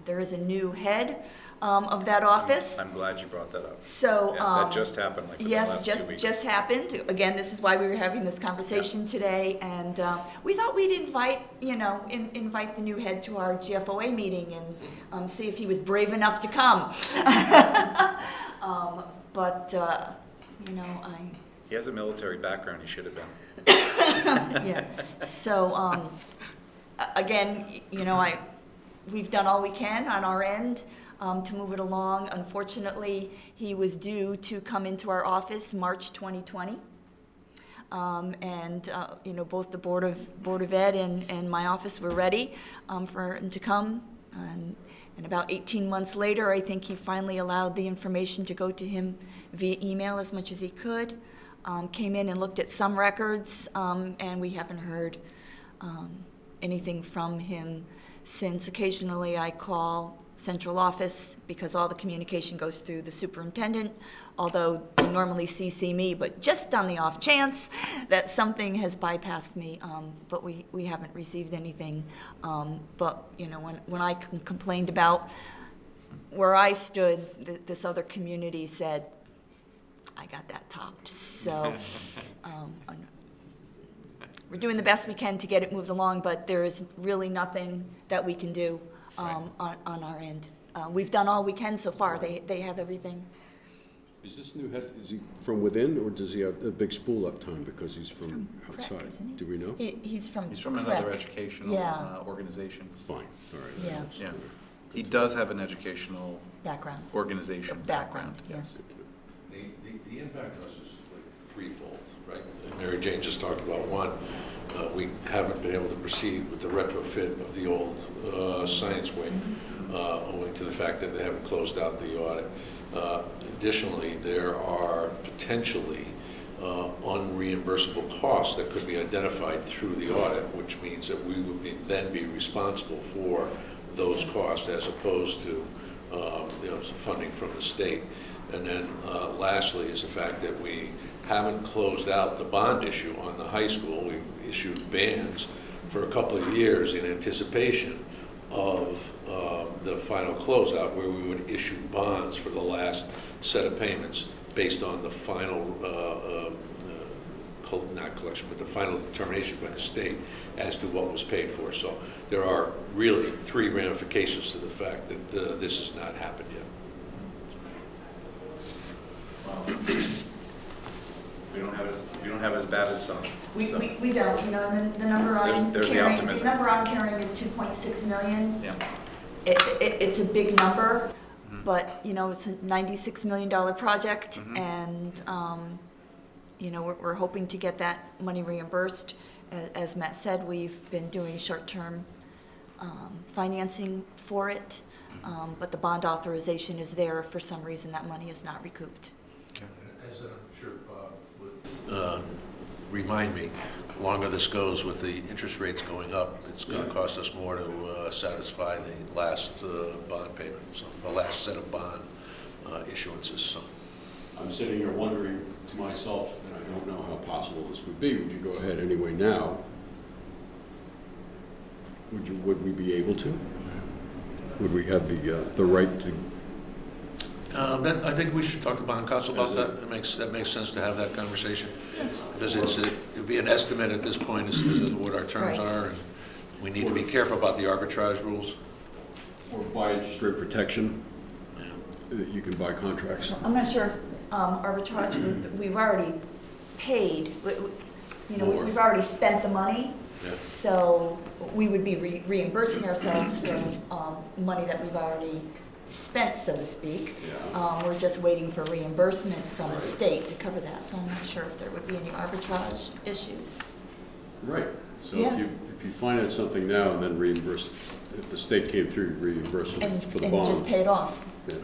There is a new head of that office. I'm glad you brought that up. So Yeah, that just happened like within the last 2 weeks. Just happened. Again, this is why we were having this conversation today, and we thought we'd invite the new head to our GFOA meeting and see if he was brave enough to come. But He has a military background, he should have been. yeah. So again, we've done all we can on our end to move it along. Unfortunately, he was due to come into our office March 2020. Both the Board of Ed and my office were ready for him to come. And about 18 months later, I think he finally allowed the information to go to him via email as much as he could. Came in and looked at some records, and we haven't heard anything from him since. Occasionally I call central office because all the communication goes through the superintendent, although they normally CC me, but just on the off chance that something has bypassed me, but we haven't received anything. But when I complained about where I stood, this other community said, I got that topped. So we're doing the best we can to get it moved along, but there is really nothing that we can do on our end. We've done all we can so far. They have everything. Is this new head, is he from within, or does he have a big spool up time because he's from Crec, outside? isn't he? Do we know? He's from another Crec. educational Yeah. organization. Fine, all right. Yeah. Yeah. He does have an educational Background. organization background. Yes. The impact to us is like threefold, right? And Mary Jane just talked about one. We haven't been able to proceed with the retrofit of the old science wing, owing to the fact that they haven't closed out the audit. Additionally, there are potentially unreimbursable costs that could be identified through the audit, which means that we would then be responsible for those costs as opposed to funding from the state. And then lastly is the fact that we haven't closed out the bond issue on the high school. We've issued bans for a couple of years in anticipation of the final closeout, where we would issue bonds for the last set of payments based on the final, not collection, but the final determination by the state as to what was paid for. So there are really 3 ramifications to the fact that this has not happened yet. We don't have as bad as some. We so. don't. The number I'm There's the carrying. optimism. The number I'm carrying is 2.6 million. Yeah. It's a big number, but it's a $96 million project, and we're hoping to get that money reimbursed. As Matt said, we've been doing short-term financing for it, but the bond authorization is there. If for some reason that money is not recouped. As I'm sure Bob would remind me, the longer this goes with the interest rates going up, it's going to cost us more to satisfy the last bond payment, so the last set of bond issuances. So I'm sitting here wondering to myself, and I don't know how possible this would be, would you go ahead anyway now? Would we be able to? Would we have the right to? I think we should talk to bond counsel about that. That makes sense to have that conversation. Because it'd be an estimate at this point as to what our terms Right. are. And we need to be careful about the arbitrage rules. Or buy interest rate protection, that you can buy contracts. I'm not sure if arbitrage, we've already paid, More. we've already spent the money. Yeah. So we would be reimbursing ourselves for money that we've already spent, so to speak. Yeah. We're just waiting for reimbursement from the state to cover that, so I'm not sure if there would be any arbitrage issues. Right, so Yeah. if you finance something now and then reimburse, if the state came through, reimburse it And for the bond. just pay it off. Yeah.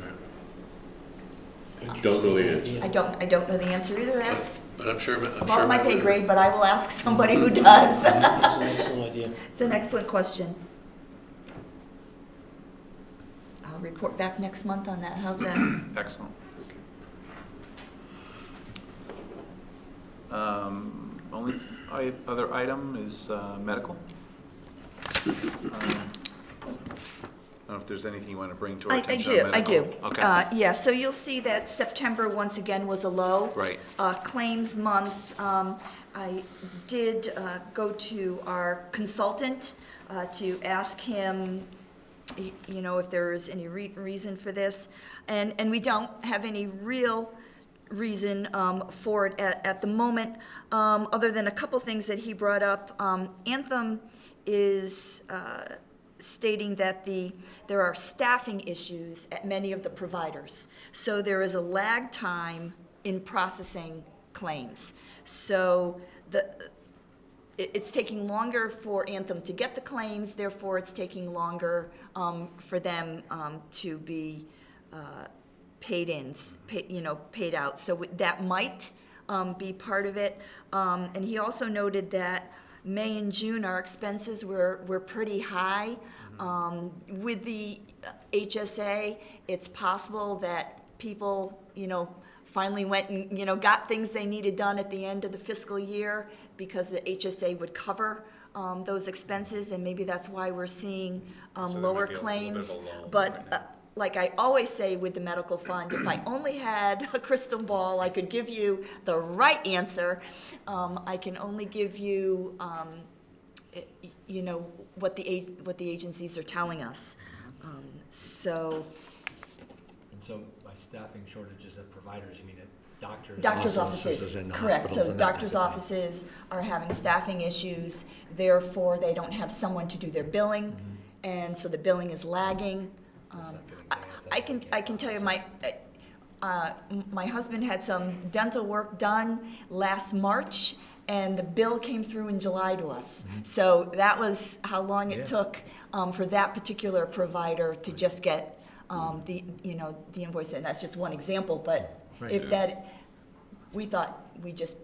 Don't know the answer. I don't know the answer either, that's But I'm sure. above my pay grade, but I will ask somebody who does. That's an excellent idea. It's an excellent question. I'll report back next month on that, how's that? Excellent. Only other item is medical. I don't know if there's anything you want to bring to our attention on I do. medical. Okay. Yeah, so you'll see that September, once again, was a low. Right. Claims month, I did go to our consultant to ask him, if there is any reason for this. And we don't have any real reason for it at the moment, other than a couple things that he brought up. Anthem is stating that there are staffing issues at many of the providers. So there is a lag time in processing claims. So it's taking longer for Anthem to get the claims, therefore it's taking longer for them to be paid out. So that might be part of it. And he also noted that May and June, our expenses were pretty high. With the HSA, it's possible that people, finally went and, got things they needed done at the end of the fiscal year because the HSA would cover those expenses, and maybe that's why we're seeing there lower might be a little bit of claims. a lull right But now. like I always say with the medical fund, if I only had a crystal ball, I could give you the right answer. I can only give you, what the agencies are telling us. So And so by staffing shortages at providers, you mean at doctors? doctors' offices, and correct. hospitals So and that type doctors' of thing. offices are having staffing issues, therefore they don't have someone to do their billing, and so the billing is lagging. I can tell you, my husband had some dental work done last March, and the bill came through in July to us. So that was how long it Yeah. took for that particular provider to just get the invoice. And that's just one example, but Right. if that, we thought we just,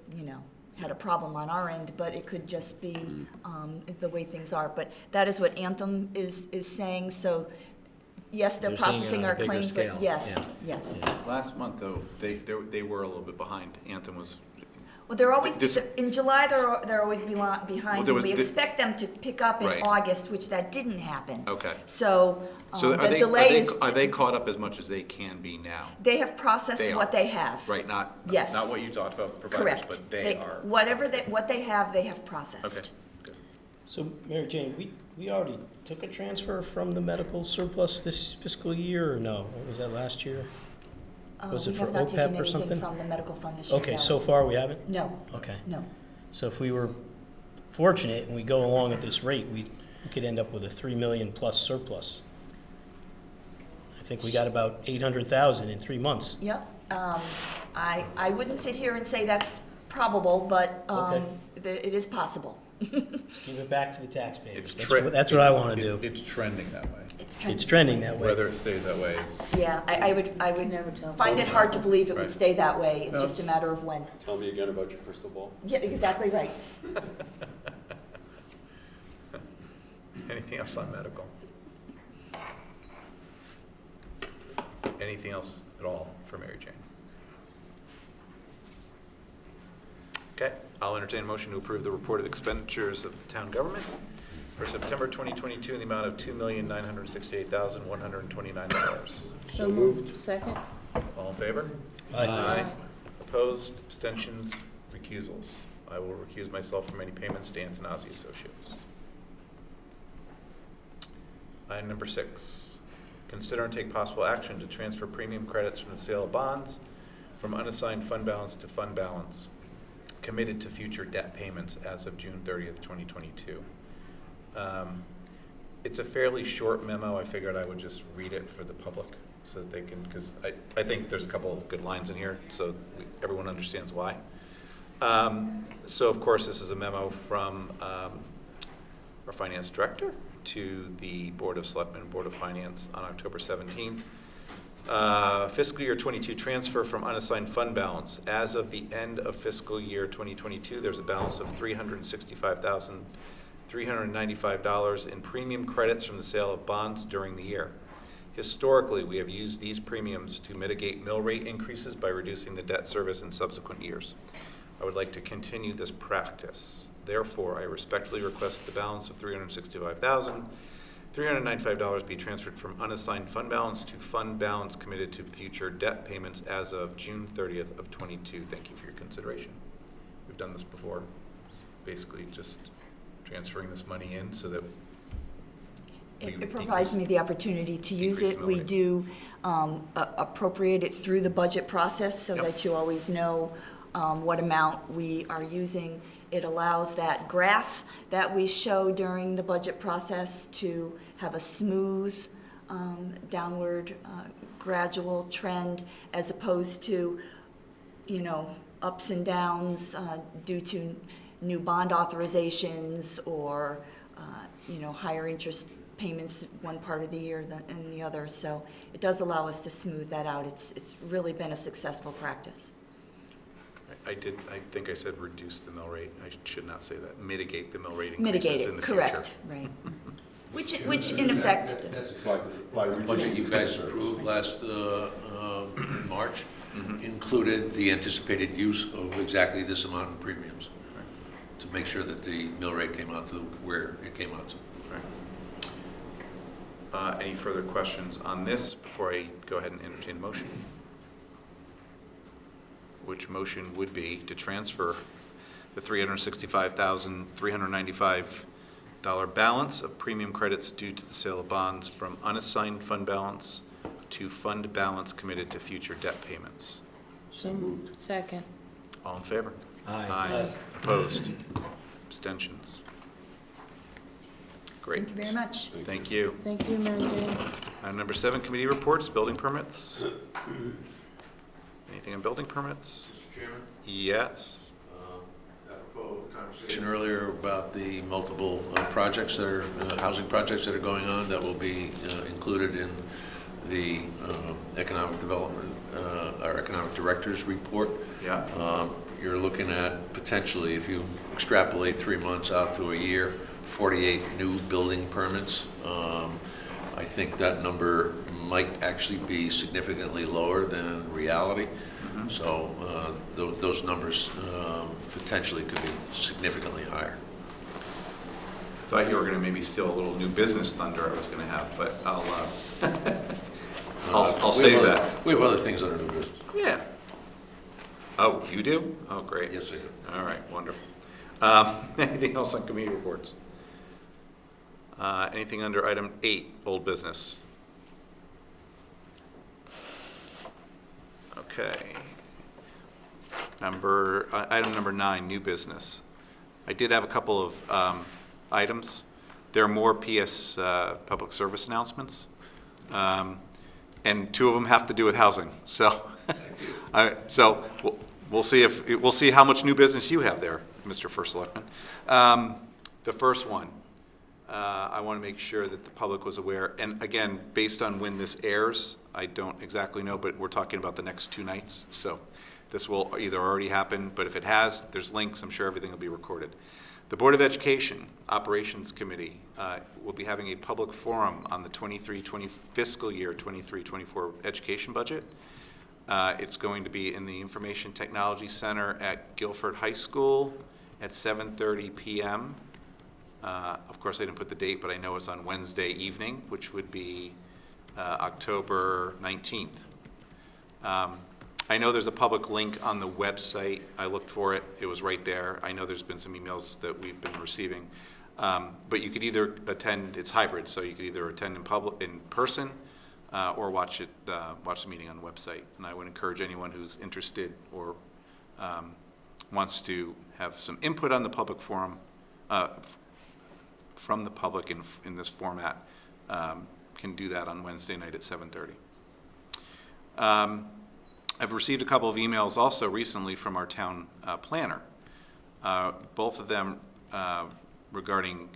had a problem on our end, but it could just be the way things are. But that is what Anthem is saying, so yes, they're They're seeing it processing on a our bigger claims, scale. but yes, Yeah. yes. Last month, though, they were a little bit behind. Anthem was, Well, they're always, This- in July, they're always behind, there and was we the- expect them to pick up in Right. August, which that didn't happen. okay. So, So the delay is, are they caught up as much as they can be now? they have processed They what are. they have. Right, not Yes. what you talked about providers, Correct. but they are. What they have, they have processed. Okay. Good. So, Mary Jane, we already took a transfer from the medical surplus this fiscal year, or no? Or was that last year? Was it We for have not OPEB taken or anything something? from the medical fund this year. Okay, no. so far we haven't? No, Okay. no. So if we were fortunate and we go along at this rate, we could end up with a 3 million plus surplus. I think we got about 800,000 in 3 months. Yep. I wouldn't sit here and say that's probable, but Okay. it is possible. Give it back to the taxpayers. It's That's what I want to do. It's trending that way. It's trending that way. Whether it stays that way is, Yeah, I would Never tell. find it hard to believe it would Right. stay that way. It's No, just a it's- matter of when. Tell me again about your crystal ball. Yeah, exactly right. anything else on medical? Anything else at all for Mary Jane? Okay, I'll entertain a motion to approve the report of expenditures of the town government for September 2022 in the amount of $2,968,129. So moved. Second? All in favor? Aye. Opposed, abstentions, recusals. I will recuse myself from any payments to Antonazi Associates. Item number 6, consider and take possible action to transfer premium credits from the sale of bonds from unassigned fund balance to fund balance committed to future debt payments as of June 30th, 2022. It's a fairly short memo. I figured I would just read it for the public so that they can, because I think there's a couple of good lines in here so everyone understands why. So of course this is a memo from our finance director to the Board of Selectmen, Board of Finance on October 17th. Fiscal year 22 transfer from unassigned fund balance. As of the end of fiscal year 2022, there's a balance of $365,395 in premium credits from the sale of bonds during the year. Historically, we have used these premiums to mitigate mill rate increases by reducing the debt service in subsequent years. I would like to continue this practice. Therefore, I respectfully request that the balance of $365,395 be transferred from unassigned fund balance to fund balance committed to future debt payments as of June 30th of 22. Thank you for your consideration. We've done this before. Basically just transferring this money in so that It provides me the opportunity to use it. We do appropriate it through the budget process so that you always know what amount we are using. It allows that graph that we show during the budget process to have a smooth downward gradual trend as opposed to, ups and downs due to new bond authorizations or, higher interest payments one part of the year than in the other. So it does allow us to smooth that out. It's really been a successful practice. I think I said reduce the mill rate. I should not say that. Mitigate the mill rate Mitigate increases it, in the correct, future. right. Which in effect, The budget you guys approved last March included the anticipated use of exactly this amount in premiums to make sure that the mill rate came out to where it came out to. Any further questions on this before I go ahead and entertain a motion? Which motion would be to transfer the $365,395 balance of premium credits due to the sale of bonds from unassigned fund balance to fund balance committed to future debt payments. So moved. Second? All in favor? Aye. Opposed? Abstentions? Great. thank you very much. Thank you. Thank you, Mary Jane. Item number 7, committee reports, building permits. Anything on building permits? Mr. Chairman? Yes. Apropos of the conversation earlier about the multiple projects that are, housing projects that are going on that will be included in the economic development, our economic director's report. Yeah. You're looking at potentially, if you extrapolate 3 months out to a year, 48 new building permits. I think that number might actually be significantly lower than reality. So those numbers potentially could be significantly higher. I thought you were going to maybe steal a little new business thunder I was going to have, but I'll save that. We have other things under new business. Yeah. Oh, you do? Oh, great. Yes, I do. All right, wonderful. Anything else on committee reports? Anything under item 8, old business? Okay. Item number 9, new business. I did have a couple of items. There are more PS public service announcements, and 2 of them have to do with housing. So, we'll see how much new business you have there, Mr. First Selectman. The first one. I want to make sure that the public was aware, and again, based on when this airs, I don't exactly know, but we're talking about the next 2 nights, so this will either already happen, but if it has, there's links, I'm sure everything will be recorded. The Board of Education Operations Committee will be having a public forum on the fiscal year 23-24 education budget It's going to be in the Information Technology Center at Guilford High School at 7:30 p.m. Of course, I didn't put the date, but I know it's on Wednesday evening, which would be October 19th. I know there's a public link on the website. I looked for it. It was right there. I know there's been some emails that we've been receiving. But you could either attend, it's hybrid, so you could either attend in person or watch the meeting on the website. And I would encourage anyone who's interested or wants to have some input on the public forum, from the public in this format, can do that on Wednesday night at 7:30. I've received a couple of emails also recently from our town planner, both of them regarding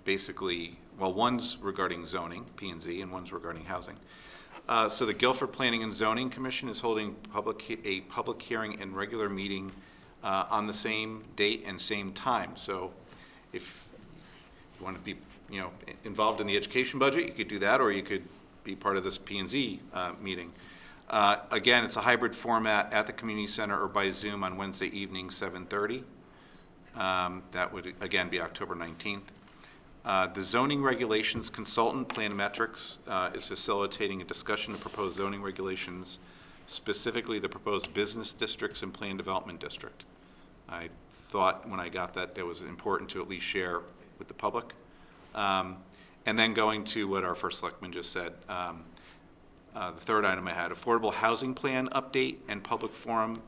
basically, well, one's regarding zoning, P&Z, and one's regarding housing. So the Guilford Planning and Zoning Commission is holding a public hearing and regular meeting on the same date and same time. So if you want to be, involved in the education budget, you could do that, or you could be part of this P&Z meeting. Again, it's a hybrid format at the community center or by Zoom on Wednesday evening, 7:30. That would, again, be October 19th. The zoning regulations consultant, Planometrics, is facilitating a discussion of proposed zoning regulations, specifically the proposed business districts and plan development district. I thought when I got that it was important to at least share with the public. And then going to what our first selectman just said, the third item I had, affordable housing plan update and public forum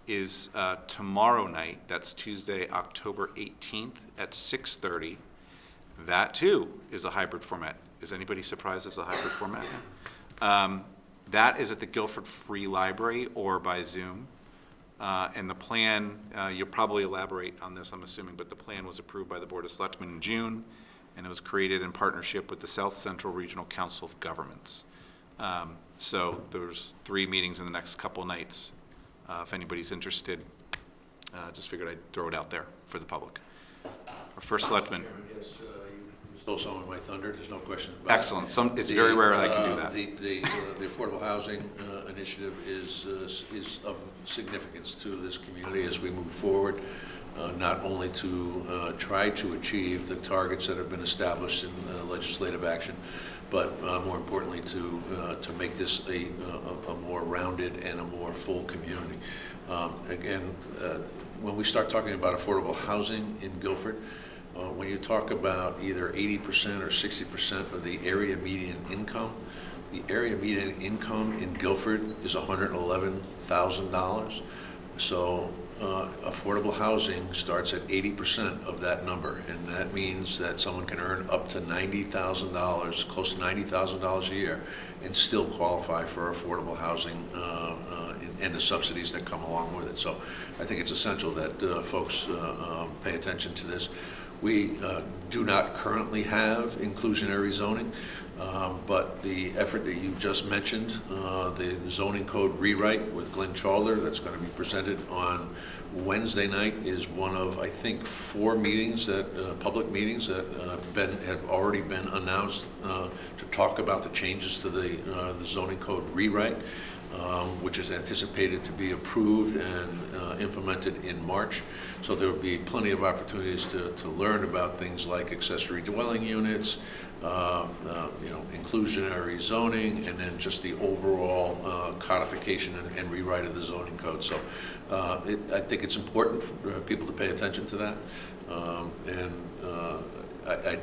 is tomorrow night. That's Tuesday, October 18th at 6:30. That too is a hybrid format. Is anybody surprised it's a hybrid format? That is at the Guilford Free Library or by Zoom. And the plan, you'll probably elaborate on this, I'm assuming, but the plan was approved by the Board of Selectmen in June, and it was created in partnership with the South Central Regional Council of Governments. So there's 3 meetings in the next couple nights. If anybody's interested, just figured I'd throw it out there for the public. Our first selectman. Yes, you stole some of my thunder, there's no question about it. Excellent. It's very rare I can do that. The affordable housing initiative is of significance to this community as we move forward, not only to try to achieve the targets that have been established in legislative action, but more importantly to make this a more rounded and a more full community. Again, when we start talking about affordable housing in Guilford, when you talk about either 80% or 60% of the area median income, the area median income in Guilford is $111,000. So affordable housing starts at 80% of that number, and that means that someone can earn up to $90,000, close to $90,000 a year, and still qualify for affordable housing and the subsidies that come along with it. So I think it's essential that folks pay attention to this. We do not currently have inclusionary zoning, but the effort that you just mentioned, the zoning code rewrite with Glenn Charler, that's going to be presented on Wednesday night, is one of, I think, 4 meetings that public meetings that have already been announced to talk about the changes to the zoning code rewrite, which is anticipated to be approved and implemented in March. So there will be plenty of opportunities to learn about things like accessory dwelling units, inclusionary zoning, and then just the overall codification and rewrite of the zoning code. So I think it's important for people to pay attention to that.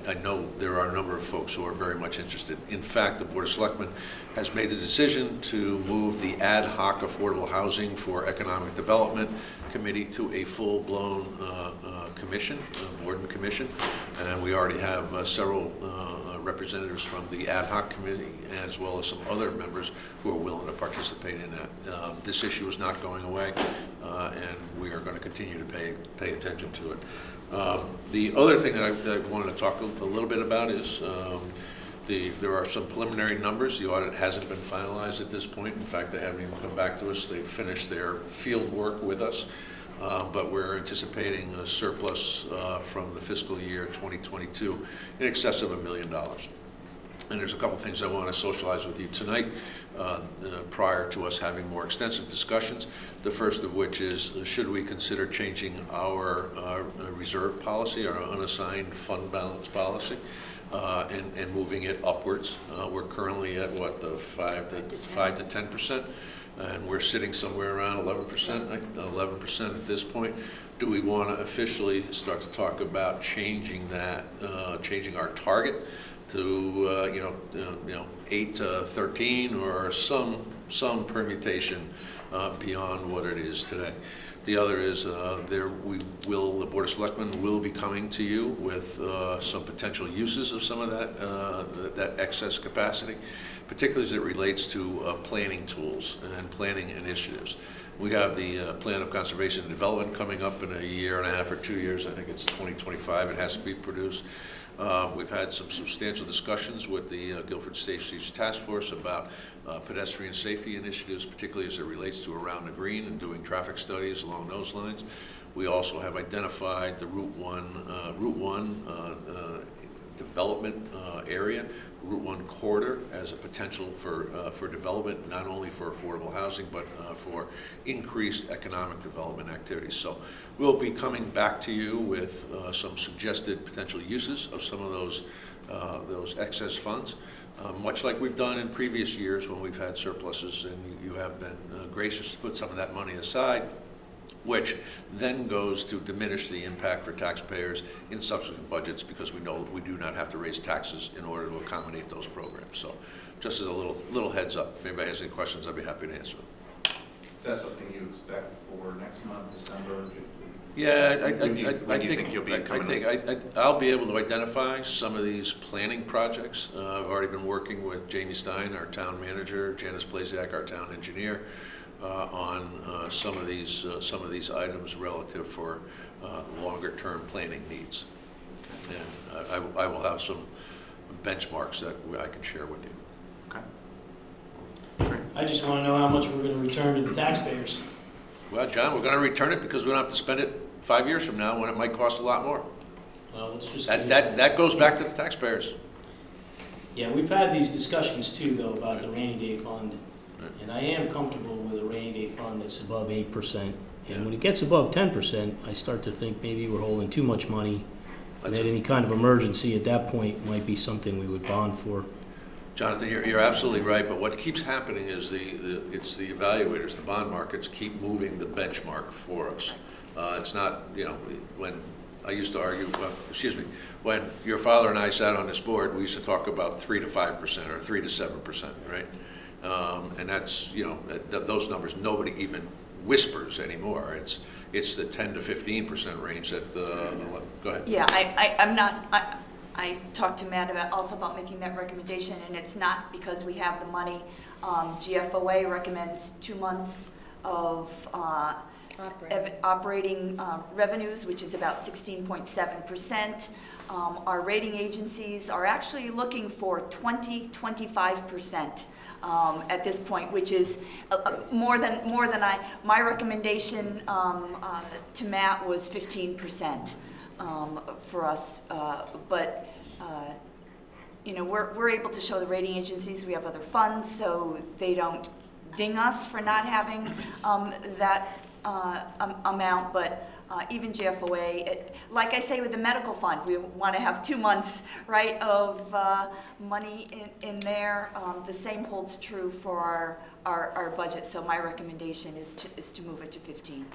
I know there are a number of folks who are very much interested. In fact, the Board of Selectmen has made the decision to move the ad hoc Affordable Housing for Economic Development Committee to a full-blown commission, board and commission. And we already have several representatives from the ad hoc committee, as well as some other members who are willing to participate in that. This issue is not going away, and we are going to continue to pay attention to it. The other thing that I wanted to talk a little bit about is there are some preliminary numbers. The audit hasn't been finalized at this point. In fact, they haven't even come back to us. They've finished their field work with us, but we're anticipating a surplus from the fiscal year 2022 in excess of $1 million. And there's a couple things I want to socialize with you tonight prior to us having more extensive discussions. The first of which is, should we consider changing our reserve policy, our unassigned fund balance policy, and moving it upwards? We're currently at what, the 5 to 10%, and we're sitting somewhere around 11% at this point. Do we want to officially start to talk about changing that, changing our target to 8 to 13 or some permutation beyond what it is today? The other is the Board of Selectmen will be coming to you with some potential uses of some of that excess capacity, particularly as it relates to planning tools and planning initiatives. We have the Plan of Conservation and Development coming up in a year and a half or 2 years. I think it's 2025 it has to be produced. We've had some substantial discussions with the Guilford Safety Task Force about pedestrian safety initiatives, particularly as it relates to around the green and doing traffic studies along those lines. We also have identified the Route 1 development area, Route 1 corridor, as a potential for development, not only for affordable housing, but for increased economic development activities. So we'll be coming back to you with some suggested potential uses of some of those excess funds, much like we've done in previous years when we've had surpluses, and you have been gracious to put some of that money aside, which then goes to diminish the impact for taxpayers in subsequent budgets, because we know we do not have to raise taxes in order to accommodate those programs. So just as a little heads up, if anybody has any questions, I'd be happy to answer them. Is that something you expect for next month, December? Yeah, When do you think you'll be coming up? I'll be able to identify some of these planning projects. I've already been working with Jamie Stein, our town manager, Janice Blazak, our town engineer, on some of these items relative for longer-term planning needs. And I will have some benchmarks that I can share with you. Okay. Great. I just want to know how much we're going to return to the taxpayers. Well, John, we're going to return it because we don't have to spend it 5 years from now when it might cost a lot more. Well, let's just. That goes back to the taxpayers. Yeah, we've had these discussions too, though, about the rainy day fund. And I am comfortable with a rainy day fund that's above 8%. And when it gets above 10%, I start to think maybe we're holding too much money. And that any kind of emergency at that point might be something we would bond for. Jonathan, you're absolutely right, but what keeps happening is it's the evaluators, the bond markets keep moving the benchmark for us. It's not, when I used to argue, when your father and I sat on this board, we used to talk about 3 to 5% or 3 to 7%, right? And that's, those numbers nobody even whispers anymore. It's the 10 to 15% range that, go ahead. Yeah, I talked to Matt about making that recommendation, and it's not because we have the money. GFOA recommends 2 months of operating revenues, which is about 16.7%. Our rating agencies are actually looking for 25% at this point, which is more than my recommendation to Matt was 15%. For us, but we're able to show the rating agencies we have other funds, so they don't ding us for not having that amount. But even GFOA, like I say with the medical fund, we want to have 2 months, right, of money in there. The same holds true for our budget. So my recommendation is to move it to 15.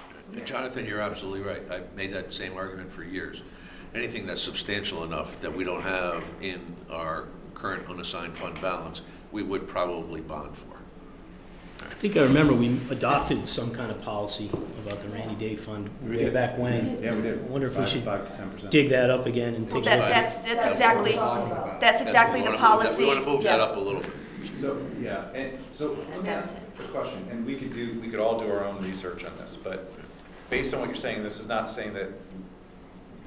Jonathan, you're absolutely right. I've made that same argument for years. Anything that's substantial enough that we don't have in our current unassigned fund balance, we would probably bond for. I think I remember we adopted some kind of policy about the rainy day fund way back when. Yeah, we did. I wonder if we should 5 to 10%. dig that up again and take That's exactly the policy. We want to move that up a little bit. So, yeah, and so let me ask a question, and we could all do our own research on this, but based on what you're saying, this is not saying that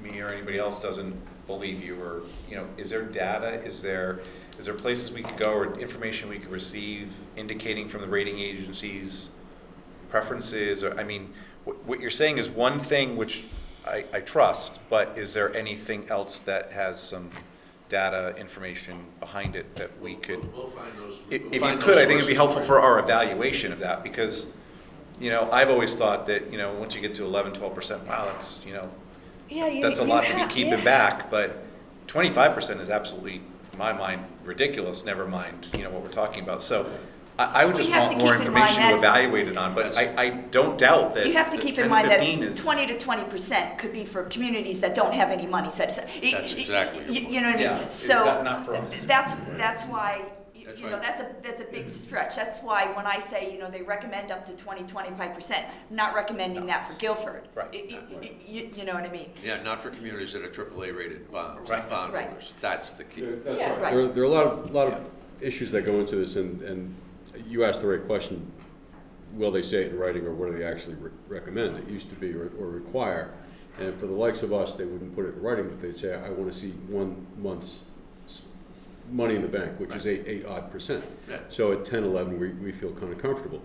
me or anybody else doesn't believe you, or, is there data, is there places we could go or information we could receive indicating from the rating agencies preferences? Or, what you're saying is one thing which I trust, but is there anything else that has some data information behind it that we could, We'll find those. if we'll you find could, those I think it'd be sources helpful you. for our evaluation of that, because, I've always thought that, once you get to 11, 12%, wow, that's, that's a lot to be keeping back, but 25% is absolutely, in my mind, ridiculous, never mind, what we're talking about. So I would We just have want to more keep in mind information to that's- evaluate it on, but I don't doubt that You have to keep in 10 mind to that 15 is. 20 to 20% could be for communities that don't have any money set aside. That's exactly your You know what I Yeah, mean? it's So not for us. that's why, That's you know, right. that's a big stretch. That's why when I say, they recommend up to 20, 25%, I'm not recommending that for Guilford. Right. You know what I mean? Yeah, not for communities that are AAA rated bonds, Right. bondholders. That's the key. That's Yeah, right. right. There are a lot of issues that go into this, and you asked the right question. Will they say it in writing, or what do they actually recommend? It used to be, or require. And for the likes of us, they wouldn't put it in writing, but they'd say, I want to see 1 month's money in the bank, which is 8% odd. Yeah. So at 10, 11, we feel kind of comfortable.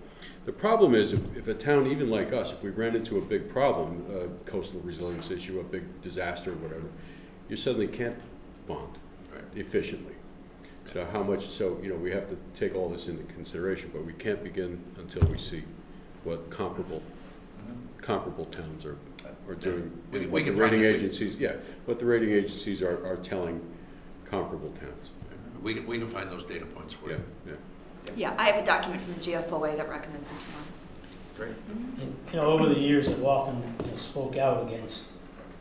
The problem is, if a town, even like us, if we ran into a big problem, a coastal resilience issue, a big disaster, or whatever, you suddenly can't bond Right. efficiently. So how much, we have to take all this into consideration, but we can't begin until we see what comparable towns are doing. We What can the rating find it. agencies, what the rating agencies are telling comparable towns. We can find those data points for Yeah, you. yeah. Yeah, I have a document from the GFOA that recommends in 2 months. Great. And, over the years, I've often spoke out against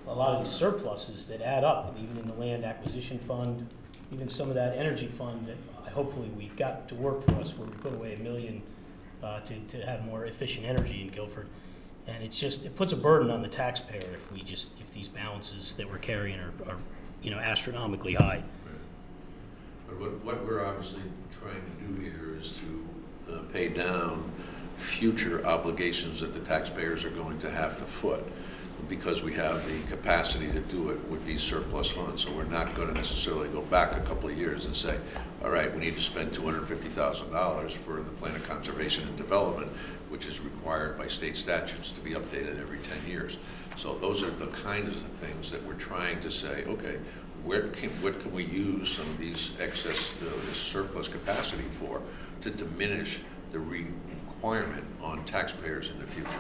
a lot of these surpluses that add up, and even in the land acquisition fund, even some of that energy fund that hopefully we got to work for us, where we put away $1 million to have more efficient energy in Guilford. And it puts a burden on the taxpayer if these balances that we're carrying are astronomically high. But what we're obviously trying to do here is to pay down future obligations that the taxpayers are going to have to foot, because we have the capacity to do it with these surplus funds. So we're not going to necessarily go back a couple of years and say, all right, we need to spend $250,000 for the Plan of Conservation and Development, which is required by state statutes to be updated every 10 years. So those are the kinds of things that we're trying to say, okay, what can we use some of these excess, this surplus capacity for, to diminish the requirement on taxpayers in the future?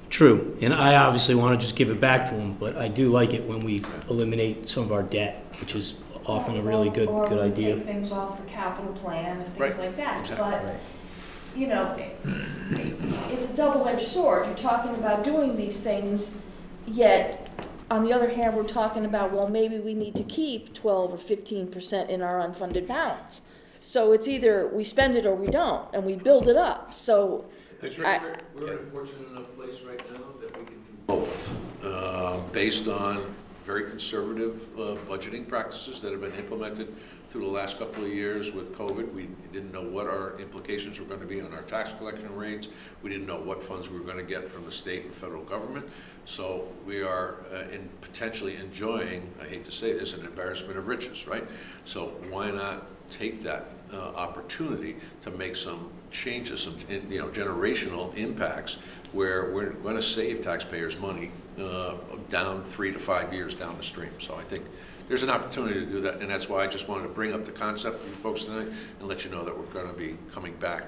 True, and I obviously want to just give it back to them, but I do like it when we eliminate some of our debt, which is often a really good Or we idea. take things off the capital plan and Right. things like that. Exactly. But, Right. it's a double-edged sword. You're talking about doing these things, yet, on the other hand, we're talking about, well, maybe we need to keep 12 or 15% in our unfunded balance. So it's either we spend it or we don't, and we build it up. So, We're in a fortunate enough place right now that we can do both, based on very conservative budgeting practices that have been implemented through the last couple of years with COVID. We didn't know what our implications were going to be on our tax collection rates. We didn't know what funds we were going to get from the state and federal government. So we are potentially enjoying, I hate to say this, an embarrassment of riches, right? So why not take that opportunity to make some changes, some generational impacts, where we're going to save taxpayers money down 3 to 5 years down the stream. So I think there's an opportunity to do that, and that's why I just wanted to bring up the concept with you folks tonight and let you know that we're going to be coming back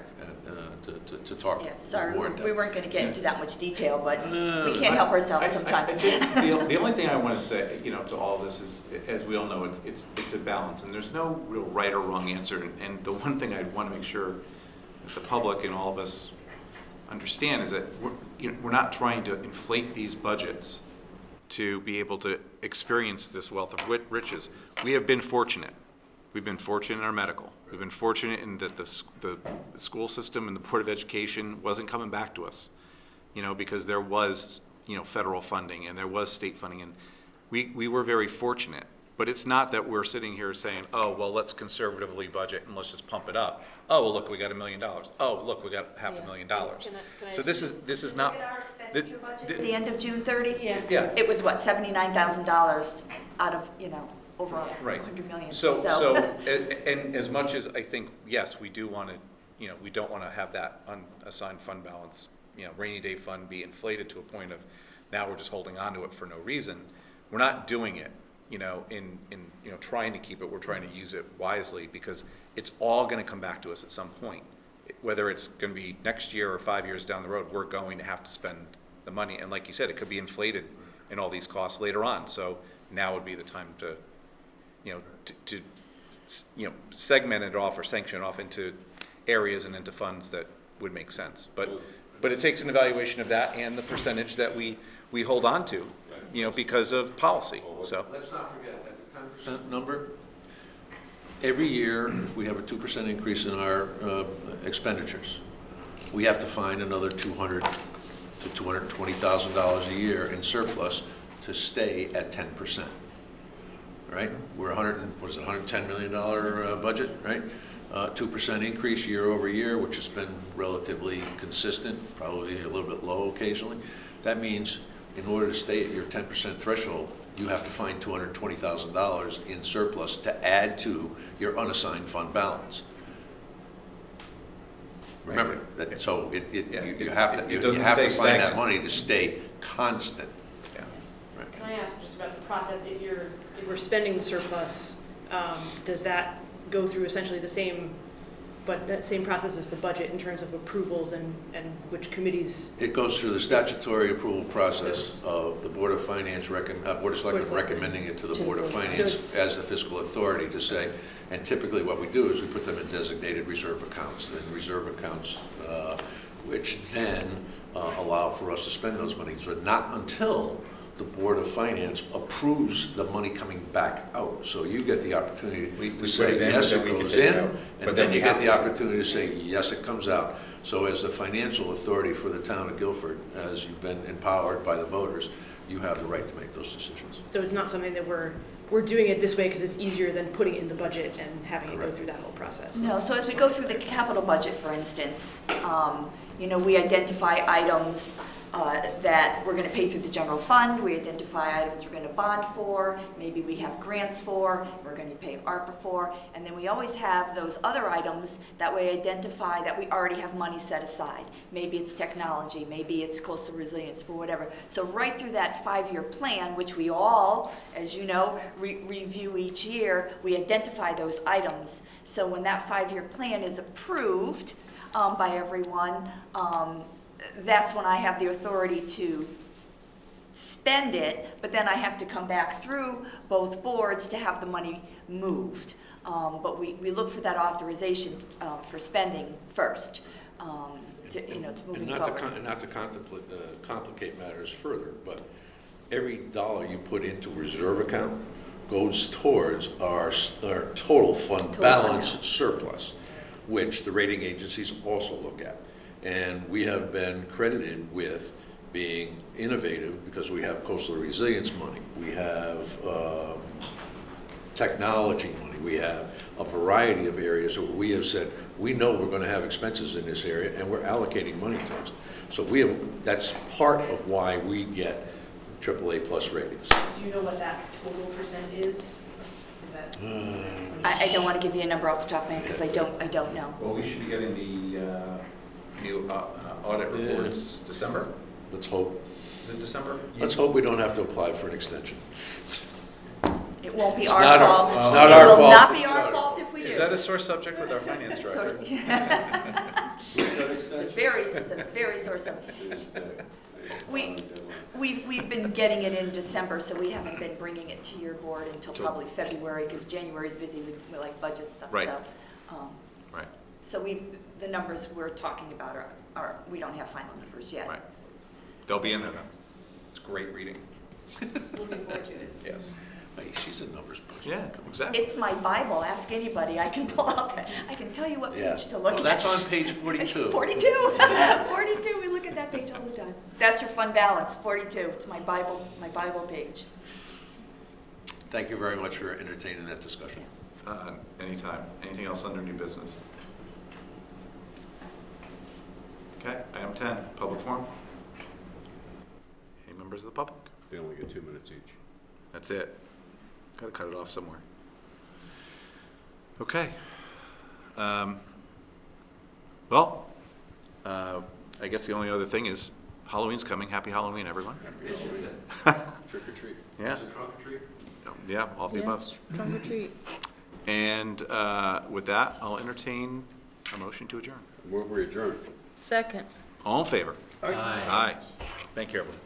to talk Yeah, sorry, more in we depth. weren't going to get into that much detail, but No, we can't help ourselves I sometimes. think the only thing I want to say, to all this is, as we all know, it's a balance, and there's no real right or wrong answer. And the one thing I want to make sure that the public and all of us understand is that we're not trying to inflate these budgets to be able to experience this wealth of riches. We have been fortunate. We've been fortunate in our medical. We've been fortunate in that the school system and the Board of Education wasn't coming back to us, because there was, federal funding and there was state funding, and we were very fortunate. But it's not that we're sitting here saying, oh, well, let's conservatively budget and let's just pump it up. Oh, well, look, we got $1 million. Oh, look, we got $500,000. Can I So this is not. Look at our expenditure budget at the end of June 30? Yeah. It was what, $79,000 out of, over Right. $100 million. So, and as much as I think, yes, we do want to, we don't want to have that unassigned fund balance, rainy day fund be inflated to a point of now we're just holding on to it for no reason. We're not doing it trying to keep it, we're trying to use it wisely, because it's all gonna come back to us at some point. Whether it's gonna be next year or 5 years down the road, we're going to have to spend the money, and like you said, it could be inflated in all these costs later on, so now would be the time to, segment it off or sanction it off into areas and into funds that would make sense. But it takes an evaluation of that and the percentage that we hold on to, because of policy, so. Let's not forget, at the 10% number, every year, we have a 2% increase in our expenditures. We have to find another $200,000 to $220,000 a year in surplus to stay at 10%. Right? We're $110 million budget, right? 2% increase year over year, which has been relatively consistent, probably a little bit low occasionally. That means in order to stay at your 10% threshold, you have to find $220,000 in surplus to add to your unassigned fund balance. Remember that, so you have to find that money to stay constant. Yeah. Right. Can I ask just about the process, if we're spending the surplus, does that go through essentially the same process as the budget in terms of approvals and which committees? It goes through the statutory approval process of the Board of Finance, Board of Selectmen recommending it to the Board of Finance as the fiscal authority to say, and typically what we do is we put them in designated reserve accounts, which then allow for us to spend those monies, but not until the Board of Finance approves the money coming back out. So you get the opportunity to say, yes, it goes in, and then you get the opportunity to say, yes, it comes out. So as the financial authority for the town of Guilford, as you've been empowered by the voters, you have the right to make those decisions. So it's not something that we're doing it this way because it's easier than putting it in the budget and having it go through that whole process. No, so as we go through the capital budget, for instance, we identify items that we're going to pay through the general fund. We identify items we're going to bond for, maybe we have grants for, we're going to pay ARPA for, and then we always have those other items that we identify that we already have money set aside. Maybe it's technology, maybe it's coastal resilience, or whatever. So right through that 5-year plan, which we all, as you know, review each year, we identify those items. So when that 5-year plan is approved by everyone, that's when I have the authority to spend it, but then I have to come back through both boards to have the money moved. But we look for that authorization for spending first, to moving forward. Not to complicate matters further, but every dollar you put into a reserve account goes towards our total fund balance surplus, which the rating agencies also look at. And we have been credited with being innovative because we have coastal resilience money, we have technology money, we have a variety of areas where we have said, we know we're going to have expenses in this area and we're allocating money towards it. So that's part of why we get AAA plus ratings. Do you know what that total percent is? I don't want to give you a number off the top of my head because I don't know. Well, we should be getting the new audit reports December. Let's hope. Is it December? Let's hope we don't have to apply for an extension. It won't be It's our not our- fault. it's not our It will fault. not be It's our not our fault fault. if we do. Is that a sore subject with our finance director? It's a very sore subject. We've been getting it in December, so we haven't been bringing it to your board until probably February, because January is busy with like budget stuff. Right. So, Right. so the numbers we're talking about are we don't have final numbers yet. Right. They'll be in there though. It's great reading. Looking forward to it. Yes. Hey, she's a numbers person. Yeah, exactly. It's my Bible. Ask anybody. I can pull out that. I can tell you what page to look at. That's on page 42. 42. 42. We look at that page all the time. That's your fund balance. 42. It's my Bible page. Thank you very much for entertaining that discussion. Anytime. Anything else under new business? Okay, item 10, public forum. Any members of the public? They only get 2 minutes each. That's it. Got to cut it off somewhere. Okay. Well, I guess the only other thing is Halloween's coming. Happy Halloween, everyone. Trick or treat. Yeah. Is it trunk or treat? Yeah, all of the Yeah, above. trunk or treat. And with that, I'll entertain a motion to adjourn. Where we adjourn. Second. All in favor? Aye. Aye. Thank you, everyone.